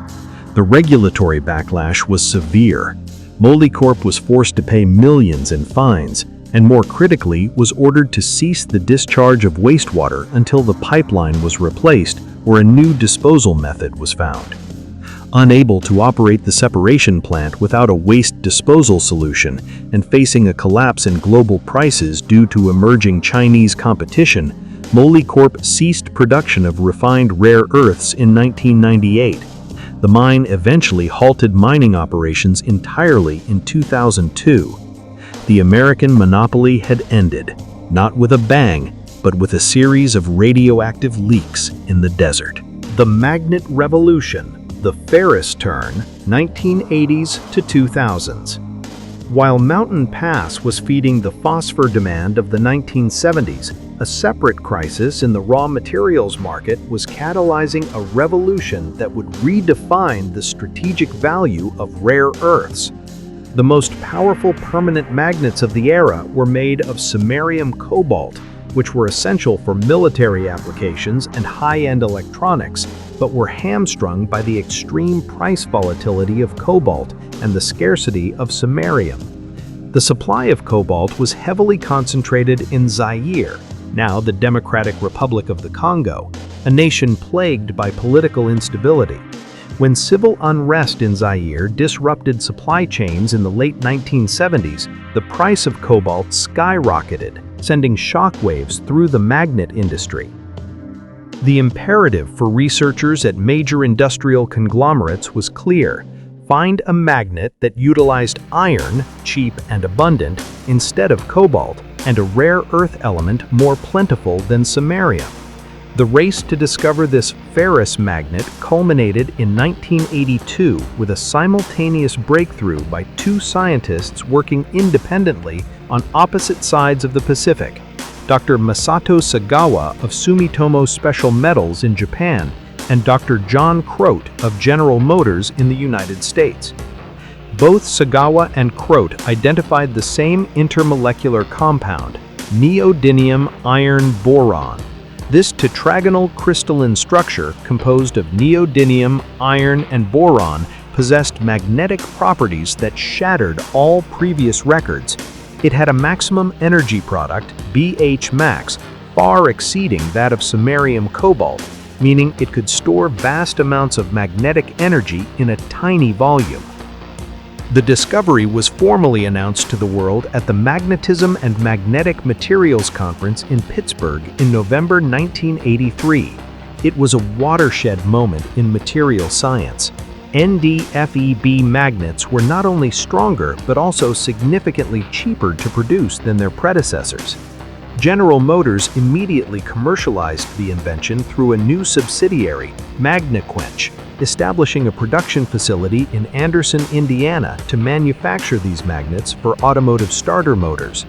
Speaker 1: The regulatory backlash was severe. Molycorp was forced to pay millions in fines, and more critically, was ordered to cease the discharge of wastewater until the pipeline was replaced or a new disposal method was found. Unable to operate the separation plant without a waste disposal solution and facing a collapse in global prices due to emerging Chinese competition, Molycorp ceased production of refined rare earths in 1998. The mine eventually halted mining operations entirely in 2002. The American monopoly had ended, not with a bang, but with a series of radioactive leaks in the desert. The Magnet Revolution, the Ferrous turn, 1980s to 2000s. While Mountain Pass was feeding the phosphor demand of the 1970s, a separate crisis in the raw materials market was catalyzing a revolution that would redefine the strategic value of rare earths. The most powerful permanent magnets of the era were made of samarium cobalt, which were essential for military applications and high-end electronics, but were hamstrung by the extreme price volatility of cobalt and the scarcity of samarium. The supply of cobalt was heavily concentrated in Zaire, now the Democratic Republic of the Congo, a nation plagued by political instability. When civil unrest in Zaire disrupted supply chains in the late 1970s, the price of cobalt skyrocketed, sending shockwaves through the magnet industry. The imperative for researchers at major industrial conglomerates was clear: find a magnet that utilized iron, cheap and abundant, instead of cobalt, and a rare earth element more plentiful than samarium. The race to discover this ferrous magnet culminated in 1982 with a simultaneous breakthrough by two scientists working independently on opposite sides of the Pacific: Dr. Masato Sagawa of Sumitomo Special Metals in Japan and Dr. John Crote of General Motors in the United States. Both Sagawa and Crote identified the same intermolecular compound, neodymium iron boron. This tetragonal crystalline structure, composed of neodymium, iron, and boron, possessed magnetic properties that shattered all previous records. It had a maximum energy product, BH max, far exceeding that of samarium cobalt, meaning it could store vast amounts of magnetic energy in a tiny volume. The discovery was formally announced to the world at the Magnetism and Magnetic Materials Conference in Pittsburgh in November 1983. It was a watershed moment in material science. NdFeB magnets were not only stronger but also significantly cheaper to produce than their predecessors. General Motors immediately commercialized the invention through a new subsidiary, MagnaQuench, establishing a production facility in Anderson, Indiana, to manufacture these magnets for automotive starter motors.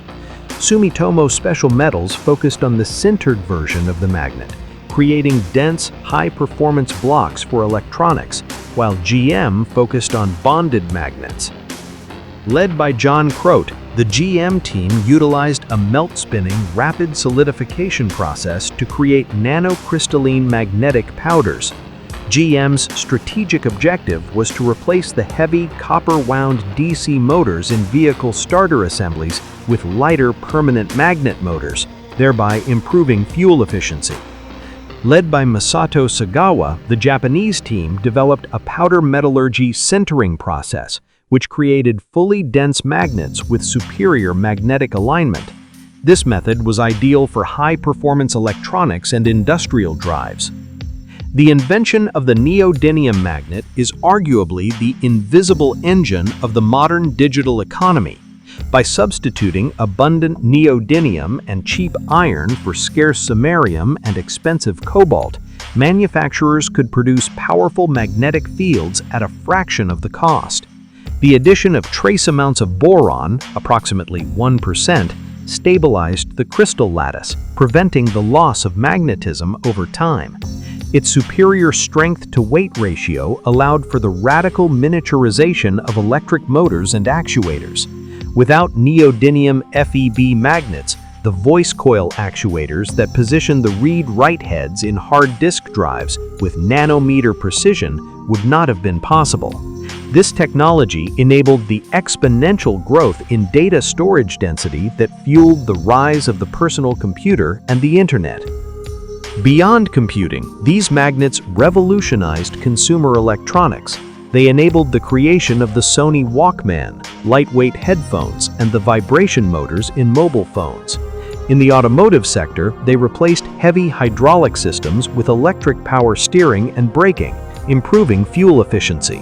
Speaker 1: Sumitomo Special Metals focused on the sintered version of the magnet, creating dense, high-performance blocks for electronics, while GM focused on bonded magnets. Led by John Crote, the GM team utilized a melt-spinning, rapid solidification process to create nanocrystalline magnetic powders. GM's strategic objective was to replace the heavy copper-wound DC motors in vehicle starter assemblies with lighter permanent magnet motors, thereby improving fuel efficiency. Led by Masato Sagawa, the Japanese team developed a powder metallurgy sintering process, which created fully dense magnets with superior magnetic alignment. This method was ideal for high-performance electronics and industrial drives. The invention of the neodymium magnet is arguably the invisible engine of the modern digital economy. By substituting abundant neodymium and cheap iron for scarce samarium and expensive cobalt, manufacturers could produce powerful magnetic fields at a fraction of the cost. The addition of trace amounts of boron, approximately 1%, stabilized the crystal lattice, preventing the loss of magnetism over time. Its superior strength-to-weight ratio allowed for the radical miniaturization of electric motors and actuators. Without neodymium FeB magnets, the voice coil actuators that position the read-write heads in hard disk drives with nanometer precision would not have been possible. This technology enabled the exponential growth in data storage density that fueled the rise of the personal computer and the internet. Beyond computing, these magnets revolutionized consumer electronics. They enabled the creation of the Sony Walkman, lightweight headphones, and the vibration motors in mobile phones. In the automotive sector, they replaced heavy hydraulic systems with electric power steering and braking, improving fuel efficiency.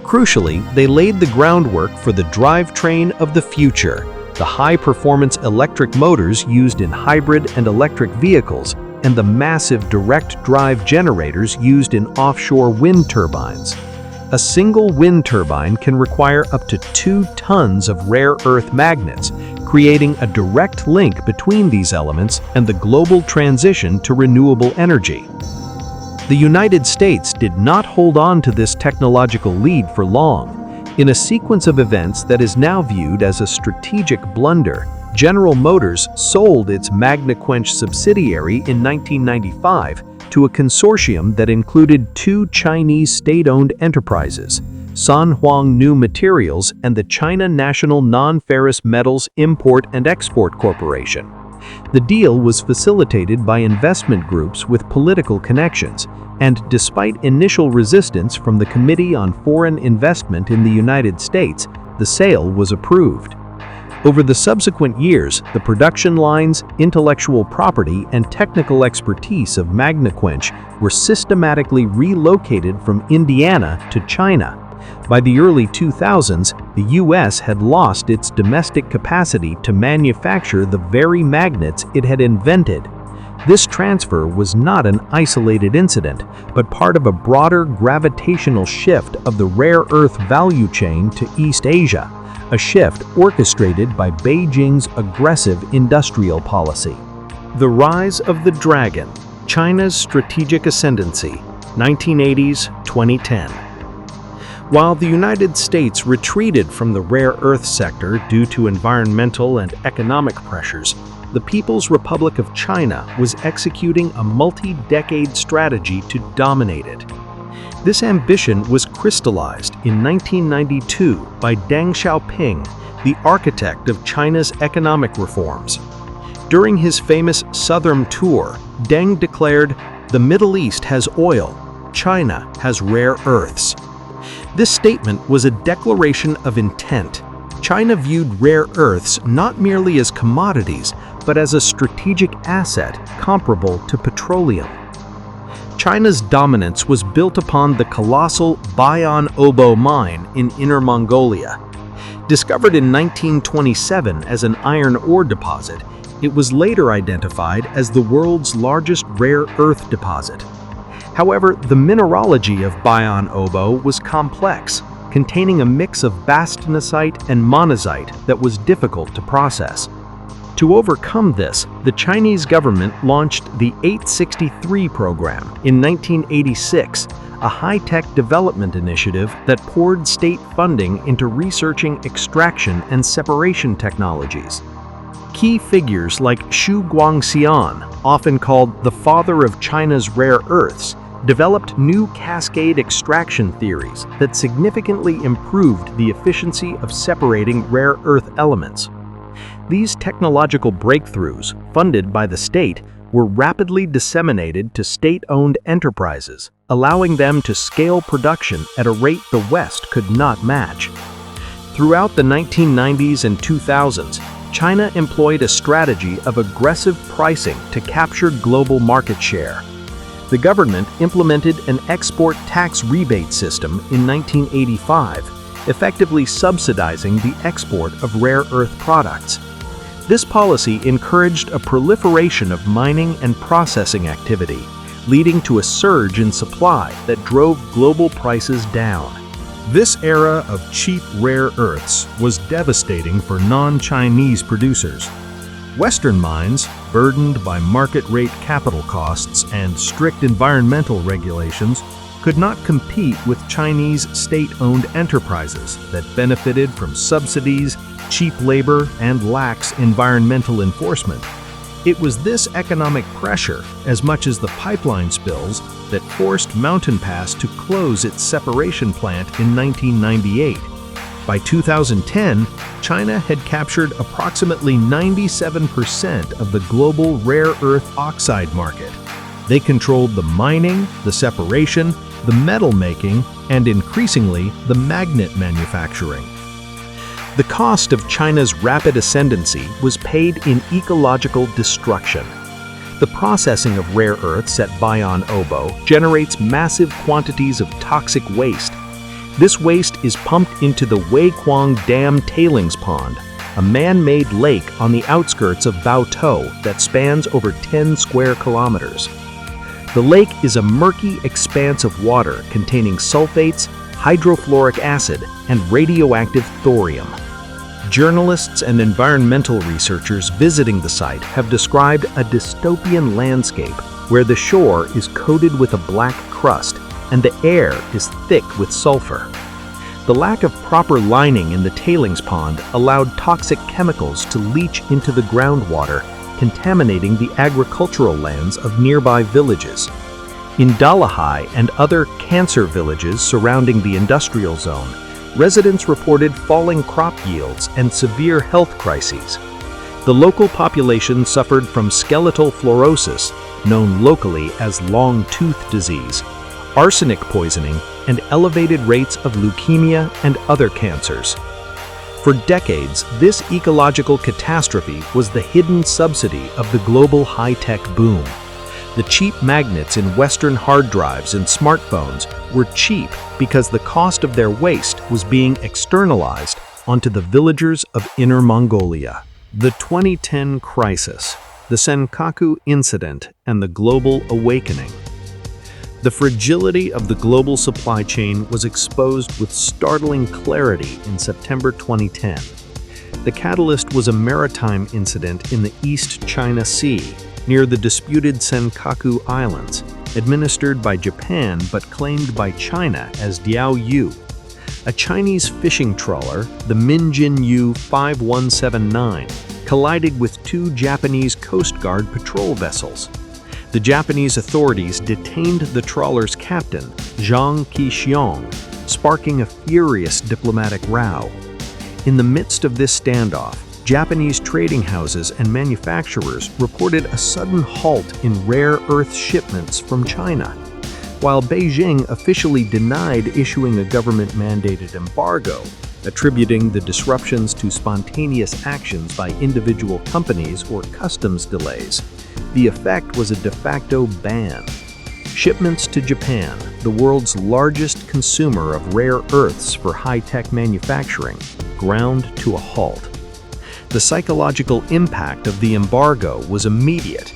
Speaker 1: Crucially, they laid the groundwork for the drivetrain of the future, the high-performance electric motors used in hybrid and electric vehicles, and the massive direct drive generators used in offshore wind turbines. A single wind turbine can require up to 2 tons of rare earth magnets, creating a direct link between these elements and the global transition to renewable energy. The United States did not hold on to this technological lead for long. In a sequence of events that is now viewed as a strategic blunder, General Motors sold its MagnaQuench subsidiary in 1995 to a consortium that included 2 Chinese state-owned enterprises, Sanhuang New Materials and the China National Non-Ferrous Metals Import and Export Corporation. The deal was facilitated by investment groups with political connections, and despite initial resistance from the Committee on Foreign Investment in the United States, the sale was approved. Over the subsequent years, the production lines, intellectual property, and technical expertise of MagnaQuench were systematically relocated from Indiana to China. By the early 2000s, the U.S. had lost its domestic capacity to manufacture the very magnets it had invented. This transfer was not an isolated incident, but part of a broader gravitational shift of the rare earth value chain to East Asia, a shift orchestrated by Beijing's aggressive industrial policy. The Rise of the Dragon, China's Strategic Ascendancy, 1980s-2010. While the United States retreated from the rare earth sector due to environmental and economic pressures, the People's Republic of China was executing a multi-decade strategy to dominate it. This ambition was crystallized in 1992 by Deng Xiaoping, the architect of China's economic reforms. During his famous Southern tour, Deng declared, "The Middle East has oil, China has rare earths." This statement was a declaration of intent. China viewed rare earths not merely as commodities, but as a strategic asset comparable to petroleum. China's dominance was built upon the colossal Bayan Obo mine in Inner Mongolia. Discovered in 1927 as an iron ore deposit, it was later identified as the world's largest rare earth deposit. However, the mineralogy of Bayan Obo was complex, containing a mix of bastnasite and monazite that was difficult to process. To overcome this, the Chinese government launched the 863 program in 1986, a high-tech development initiative that poured state funding into researching extraction and separation technologies. Key figures like Xu Guangxian, often called the father of China's rare earths, developed new cascade extraction theories that significantly improved the efficiency of separating rare earth elements. These technological breakthroughs, funded by the state, were rapidly disseminated to state-owned enterprises, allowing them to scale production at a rate the West could not match. Throughout the 1990s and 2000s, China employed a strategy of aggressive pricing to capture global market share. The government implemented an export tax rebate system in 1985, effectively subsidizing the export of rare earth products. This policy encouraged a proliferation of mining and processing activity, leading to a surge in supply that drove global prices down. This era of cheap rare earths was devastating for non-Chinese producers. Western mines, burdened by market-rate capital costs and strict environmental regulations, could not compete with Chinese state-owned enterprises that benefited from subsidies, cheap labor, and lax environmental enforcement. It was this economic pressure, as much as the pipeline spills, that forced Mountain Pass to close its separation plant in 1998. By 2010, China had captured approximately 97% of the global rare earth oxide market. They controlled the mining, the separation, the metal making, and increasingly, the magnet manufacturing. The cost of China's rapid ascendancy was paid in ecological destruction. The processing of rare earths at Bayan Obo generates massive quantities of toxic waste. This waste is pumped into the Weiquang Dam tailings pond, a man-made lake on the outskirts of Baotou that spans over 10 square kilometers. The lake is a murky expanse of water containing sulfates, hydrofluoric acid, and radioactive thorium. Journalists and environmental researchers visiting the site have described a dystopian landscape where the shore is coated with a black crust and the air is thick with sulfur. The lack of proper lining in the tailings pond allowed toxic chemicals to leach into the groundwater, contaminating the agricultural lands of nearby villages. In Dalahai and other cancer villages surrounding the industrial zone, residents reported falling crop yields and severe health crises. The local population suffered from skeletal fluorosis, known locally as long tooth disease, arsenic poisoning, and elevated rates of leukemia and other cancers. For decades, this ecological catastrophe was the hidden subsidy of the global high-tech boom. The cheap magnets in Western hard drives and smartphones were cheap because the cost of their waste was being externalized onto the villagers of Inner Mongolia. The 2010 crisis, the Senkaku incident, and the global awakening. The fragility of the global supply chain was exposed with startling clarity in September 2010. The catalyst was a maritime incident in the East China Sea, near the disputed Senkaku Islands, administered by Japan but claimed by China as Diaoyu. A Chinese fishing trawler, the Minjin-Yu 5179, collided with two Japanese Coast Guard patrol vessels. The Japanese authorities detained the trawler's captain, Zhang Qixiong, sparking a furious diplomatic row. In the midst of this standoff, Japanese trading houses and manufacturers reported a sudden halt in rare earth shipments from China. While Beijing officially denied issuing a government-mandated embargo, attributing the disruptions to spontaneous actions by individual companies or customs delays, the effect was a de facto ban. Shipments to Japan, the world's largest consumer of rare earths for high-tech manufacturing, ground to a halt. The psychological impact of the embargo was immediate.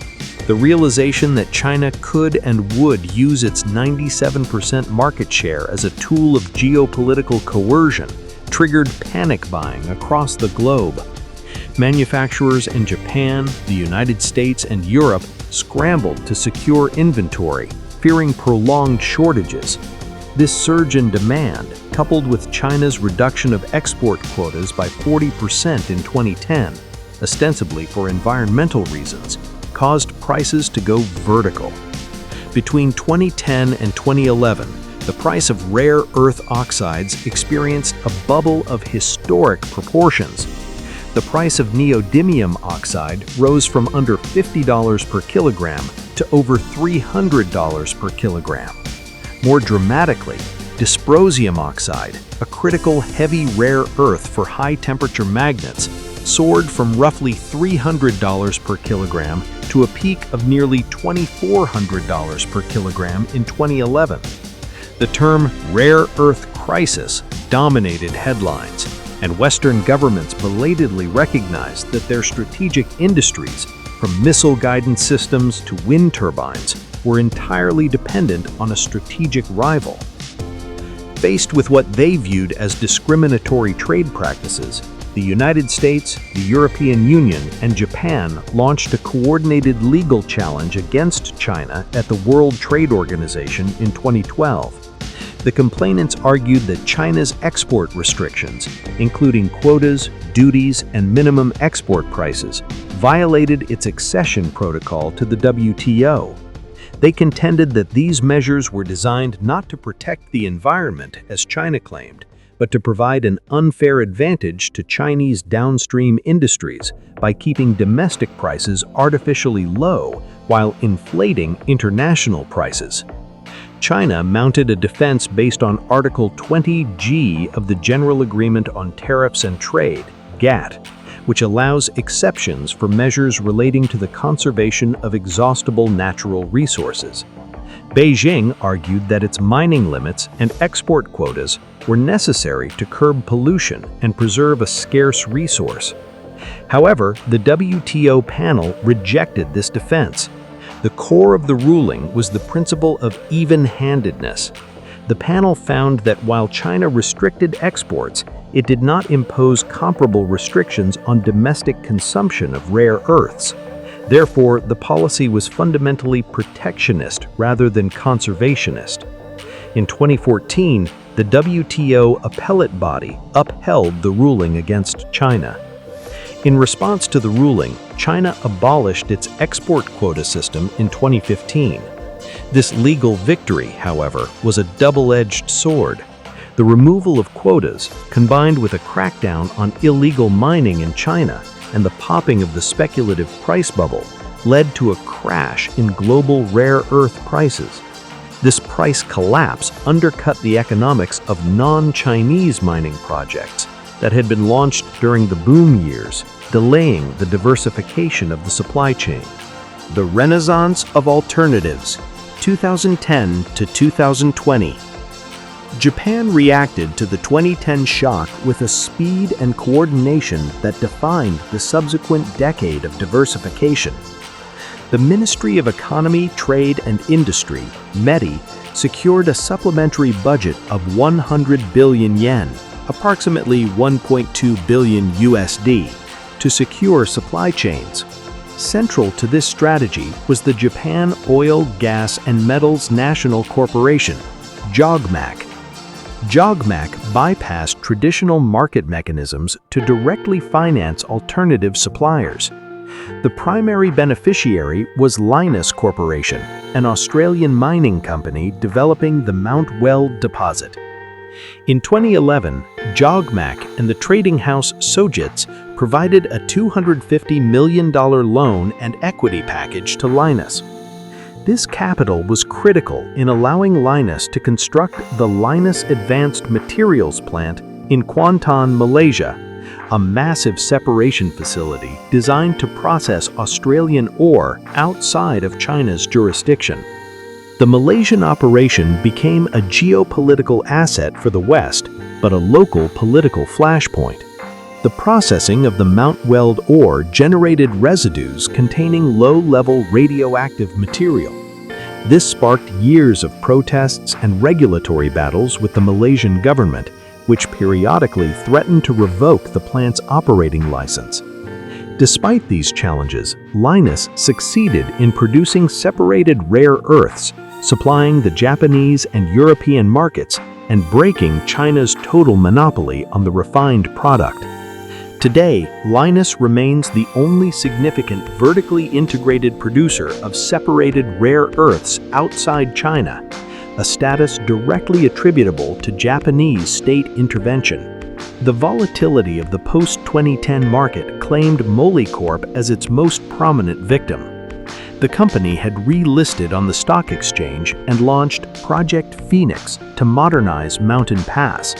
Speaker 1: The realization that China could and would use its 97% market share as a tool of geopolitical coercion triggered panic buying across the globe. Manufacturers in Japan, the United States, and Europe scrambled to secure inventory, fearing prolonged shortages. This surge in demand, coupled with China's reduction of export quotas by 40% in 2010, ostensibly for environmental reasons, caused prices to go vertical. Between 2010 and 2011, the price of rare earth oxides experienced a bubble of historic proportions. the price of neodymium oxide rose from under $50 per kilogram to over $300 per kilogram. More dramatically, dysprosium oxide, a critical heavy rare earth for high-temperature magnets, soared from roughly $300 per kilogram to a peak of nearly $2,400 per kilogram in 2011. The term rare earth crisis dominated headlines, and Western governments belatedly recognized that their strategic industries, from missile guidance systems to wind turbines, were entirely dependent on a strategic rival. Faced with what they viewed as discriminatory trade practices, the United States, the European Union, and Japan launched a coordinated legal challenge against China at the World Trade Organization in 2012. The complainants argued that China's export restrictions, including quotas, duties, and minimum export prices, violated its accession protocol to the WTO. They contended that these measures were designed not to protect the environment, as China claimed, but to provide an unfair advantage to Chinese downstream industries by keeping domestic prices artificially low while inflating international prices. China mounted a defense based on Article 20G of the General Agreement on Tariffs and Trade, GATT, which allows exceptions for measures relating to the conservation of exhaustible natural resources. Beijing argued that its mining limits and export quotas were necessary to curb pollution and preserve a scarce resource. However, the WTO panel rejected this defense. The core of the ruling was the principle of even-handedness. The panel found that while China restricted exports, it did not impose comparable restrictions on domestic consumption of rare earths. Therefore, the policy was fundamentally protectionist rather than conservationist. In 2014, the WTO appellate body upheld the ruling against China. In response to the ruling, China abolished its export quota system in 2015. This legal victory, however, was a double-edged sword. The removal of quotas, combined with a crackdown on illegal mining in China and the popping of the speculative price bubble, led to a crash in global rare earth prices. This price collapse undercut the economics of non-Chinese mining projects that had been launched during the boom years, delaying the diversification of the supply chain. The Renaissance of Alternatives, 2010 to 2020. Japan reacted to the 2010 shock with a speed and coordination that defined the subsequent decade of diversification. The Ministry of Economy, Trade and Industry, METI, secured a supplementary budget of 100 billion yen, approximately 1.2 billion USD, to secure supply chains. Central to this strategy was the Japan Oil, Gas and Metals National Corporation, JOGMAC. JOGMAC bypassed traditional market mechanisms to directly finance alternative suppliers. The primary beneficiary was Lynas Corporation, an Australian mining company developing the Mount Weld deposit. In 2011, JOGMAC and the trading house Sojitz provided a $250 million loan and equity package to Lynas. This capital was critical in allowing Lynas to construct the Lynas Advanced Materials Plant in Kuantan, Malaysia, a massive separation facility designed to process Australian ore outside of China's jurisdiction. The Malaysian operation became a geopolitical asset for the West, but a local political flashpoint. The processing of the Mount Weld ore generated residues containing low-level radioactive material. This sparked years of protests and regulatory battles with the Malaysian government, which periodically threatened to revoke the plant's operating license. Despite these challenges, Lynas succeeded in producing separated rare earths, supplying the Japanese and European markets and breaking China's total monopoly on the refined product. Today, Lynas remains the only significant vertically integrated producer of separated rare earths outside China, a status directly attributable to Japanese state intervention. The volatility of the post-2010 market claimed Molycorp as its most prominent victim. The company had relisted on the stock exchange and launched Project Phoenix to modernize Mountain Pass.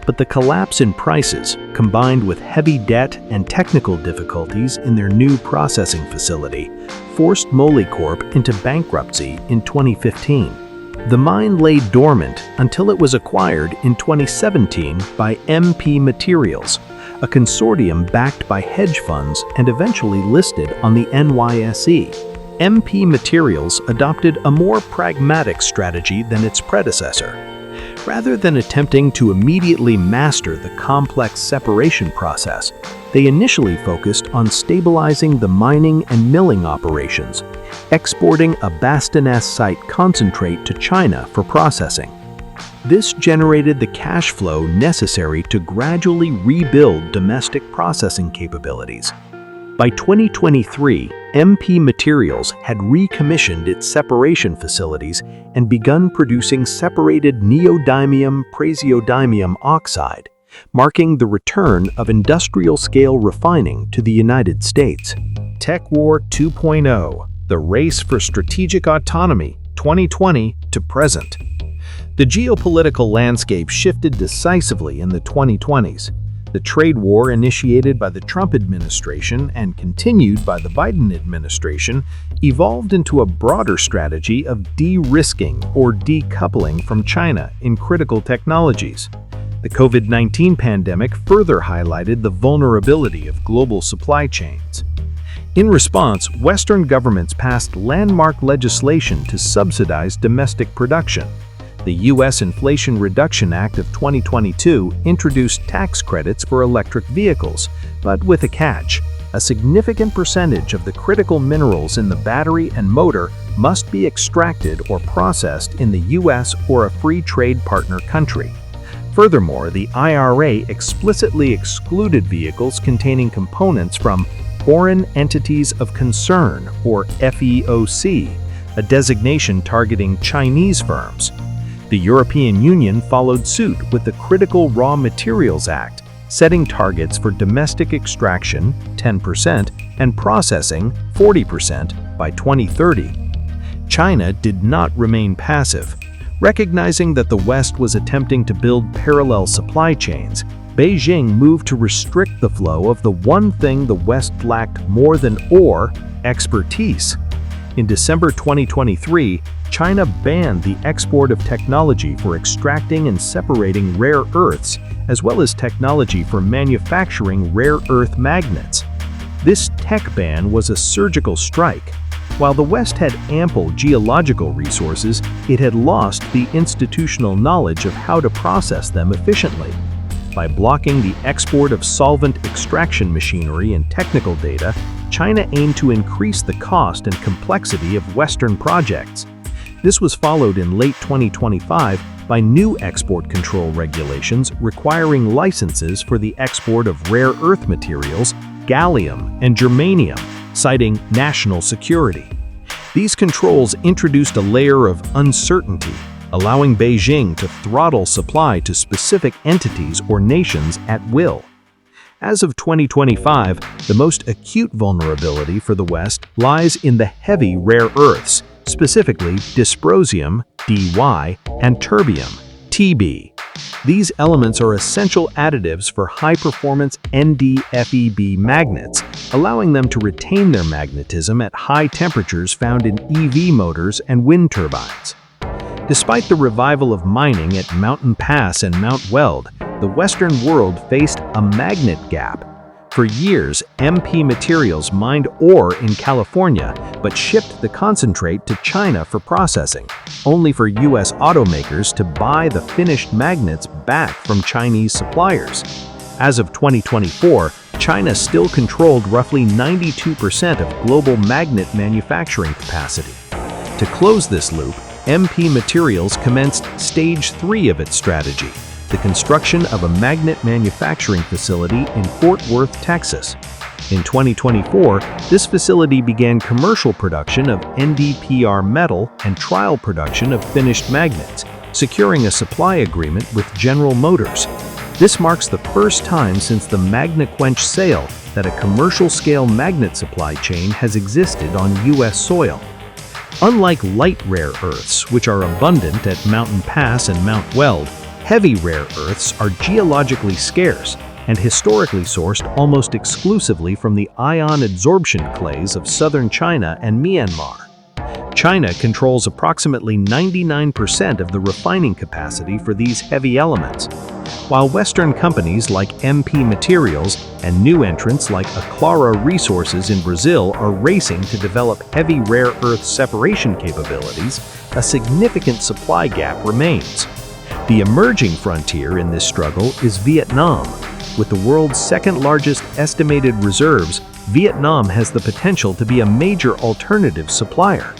Speaker 1: But the collapse in prices, combined with heavy debt and technical difficulties in their new processing facility, forced Molycorp into bankruptcy in 2015. The mine lay dormant until it was acquired in 2017 by MP Materials, a consortium backed by hedge funds and eventually listed on the NYSE. MP Materials adopted a more pragmatic strategy than its predecessor. Rather than attempting to immediately master the complex separation process, they initially focused on stabilizing the mining and milling operations, exporting a bastnaesite concentrate to China for processing. This generated the cash flow necessary to gradually rebuild domestic processing capabilities. By 2023, MP Materials had recommissioned its separation facilities and begun producing separated neodymium praseodymium oxide, marking the return of industrial-scale refining to the United States. Tech War 2.0, the race for strategic autonomy, 2020 to present. The geopolitical landscape shifted decisively in the 2020s. The trade war initiated by the Trump administration and continued by the Biden administration evolved into a broader strategy of de-risking or decoupling from China in critical technologies. The COVID-19 pandemic further highlighted the vulnerability of global supply chains. In response, Western governments passed landmark legislation to subsidize domestic production. The U.S. Inflation Reduction Act of 2022 introduced tax credits for electric vehicles, but with a catch. A significant percentage of the critical minerals in the battery and motor must be extracted or processed in the U.S. or a free trade partner country. Furthermore, the IRA explicitly excluded vehicles containing components from Foreign Entities of Concern, or FEOC, a designation targeting Chinese firms. The European Union followed suit with the Critical Raw Materials Act, setting targets for domestic extraction, 10%, and processing, 40%, by 2030. China did not remain passive. Recognizing that the West was attempting to build parallel supply chains, Beijing moved to restrict the flow of the one thing the West lacked more than ore: expertise. In December 2023, China banned the export of technology for extracting and separating rare earths, as well as technology for manufacturing rare earth magnets. This tech ban was a surgical strike. While the West had ample geological resources, it had lost the institutional knowledge of how to process them efficiently. By blocking the export of solvent extraction machinery and technical data, China aimed to increase the cost and complexity of Western projects. This was followed in late 2025 by new export control regulations requiring licenses for the export of rare earth materials, gallium and germanium, citing national security. These controls introduced a layer of uncertainty, allowing Beijing to throttle supply to specific entities or nations at will. As of 2025, the most acute vulnerability for the West lies in the heavy rare earths, specifically dysprosium, Dy, and terbium, Tb. These elements are essential additives for high-performance NdFeB magnets, allowing them to retain their magnetism at high temperatures found in EV motors and wind turbines. Despite the revival of mining at Mountain Pass and Mount Weld, the Western world faced a magnet gap. For years, MP Materials mined ore in California, but shipped the concentrate to China for processing, only for U.S. automakers to buy the finished magnets back from Chinese suppliers. As of 2024, China still controlled roughly 92% of global magnet manufacturing capacity. To close this loop, MP Materials commenced Stage 3 of its strategy, the construction of a magnet manufacturing facility in Fort Worth, Texas. In 2024, this facility began commercial production of NdPr metal and trial production of finished magnets, securing a supply agreement with General Motors. This marks the first time since the Magna Quench sale that a commercial-scale magnet supply chain has existed on U.S. soil. Unlike light rare earths, which are abundant at Mountain Pass and Mount Weld, heavy rare earths are geologically scarce and historically sourced almost exclusively from the ion adsorption clays of southern China and Myanmar. China controls approximately 99% of the refining capacity for these heavy elements, while Western companies like MP Materials and new entrants like Aclara Resources in Brazil are racing to develop heavy rare earth separation capabilities. A significant supply gap remains. The emerging frontier in this struggle is Vietnam. With the world's second-largest estimated reserves, Vietnam has the potential to be a major alternative supplier.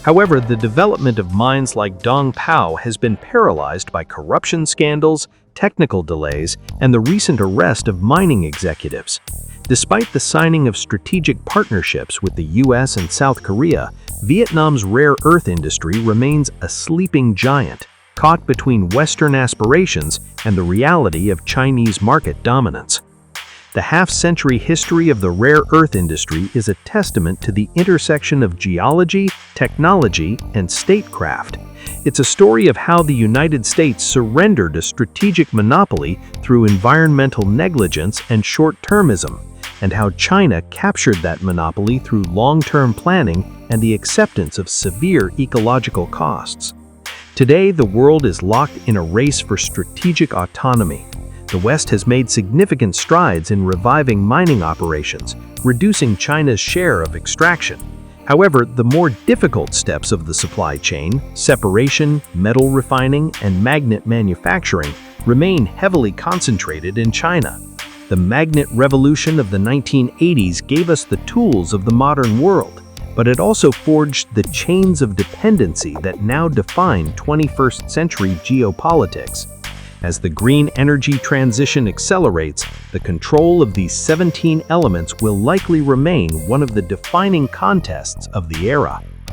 Speaker 1: However, the development of mines like Dong Pao has been paralyzed by corruption scandals, technical delays, and the recent arrest of mining executives. Despite the signing of strategic partnerships with the US and South Korea, Vietnam's rare earth industry remains a sleeping giant, caught between Western aspirations and the reality of Chinese market dominance. The half-century history of the rare earth industry is a testament to the intersection of geology, technology, and statecraft. It's a story of how the United States surrendered a strategic monopoly through environmental negligence and short-termism, and how China captured that monopoly through long-term planning and the acceptance of severe ecological costs. Today, the world is locked in a race for strategic autonomy. The West has made significant strides in reviving mining operations, reducing China's share of extraction. However, the more difficult steps of the supply chain, separation, metal refining, and magnet manufacturing, remain heavily concentrated in China. The magnet revolution of the 1980s gave us the tools of the modern world, but it also forged the chains of dependency that now define 21st century geopolitics. As the green energy transition accelerates, the control of these 17 elements will likely remain one of the defining contests of the era.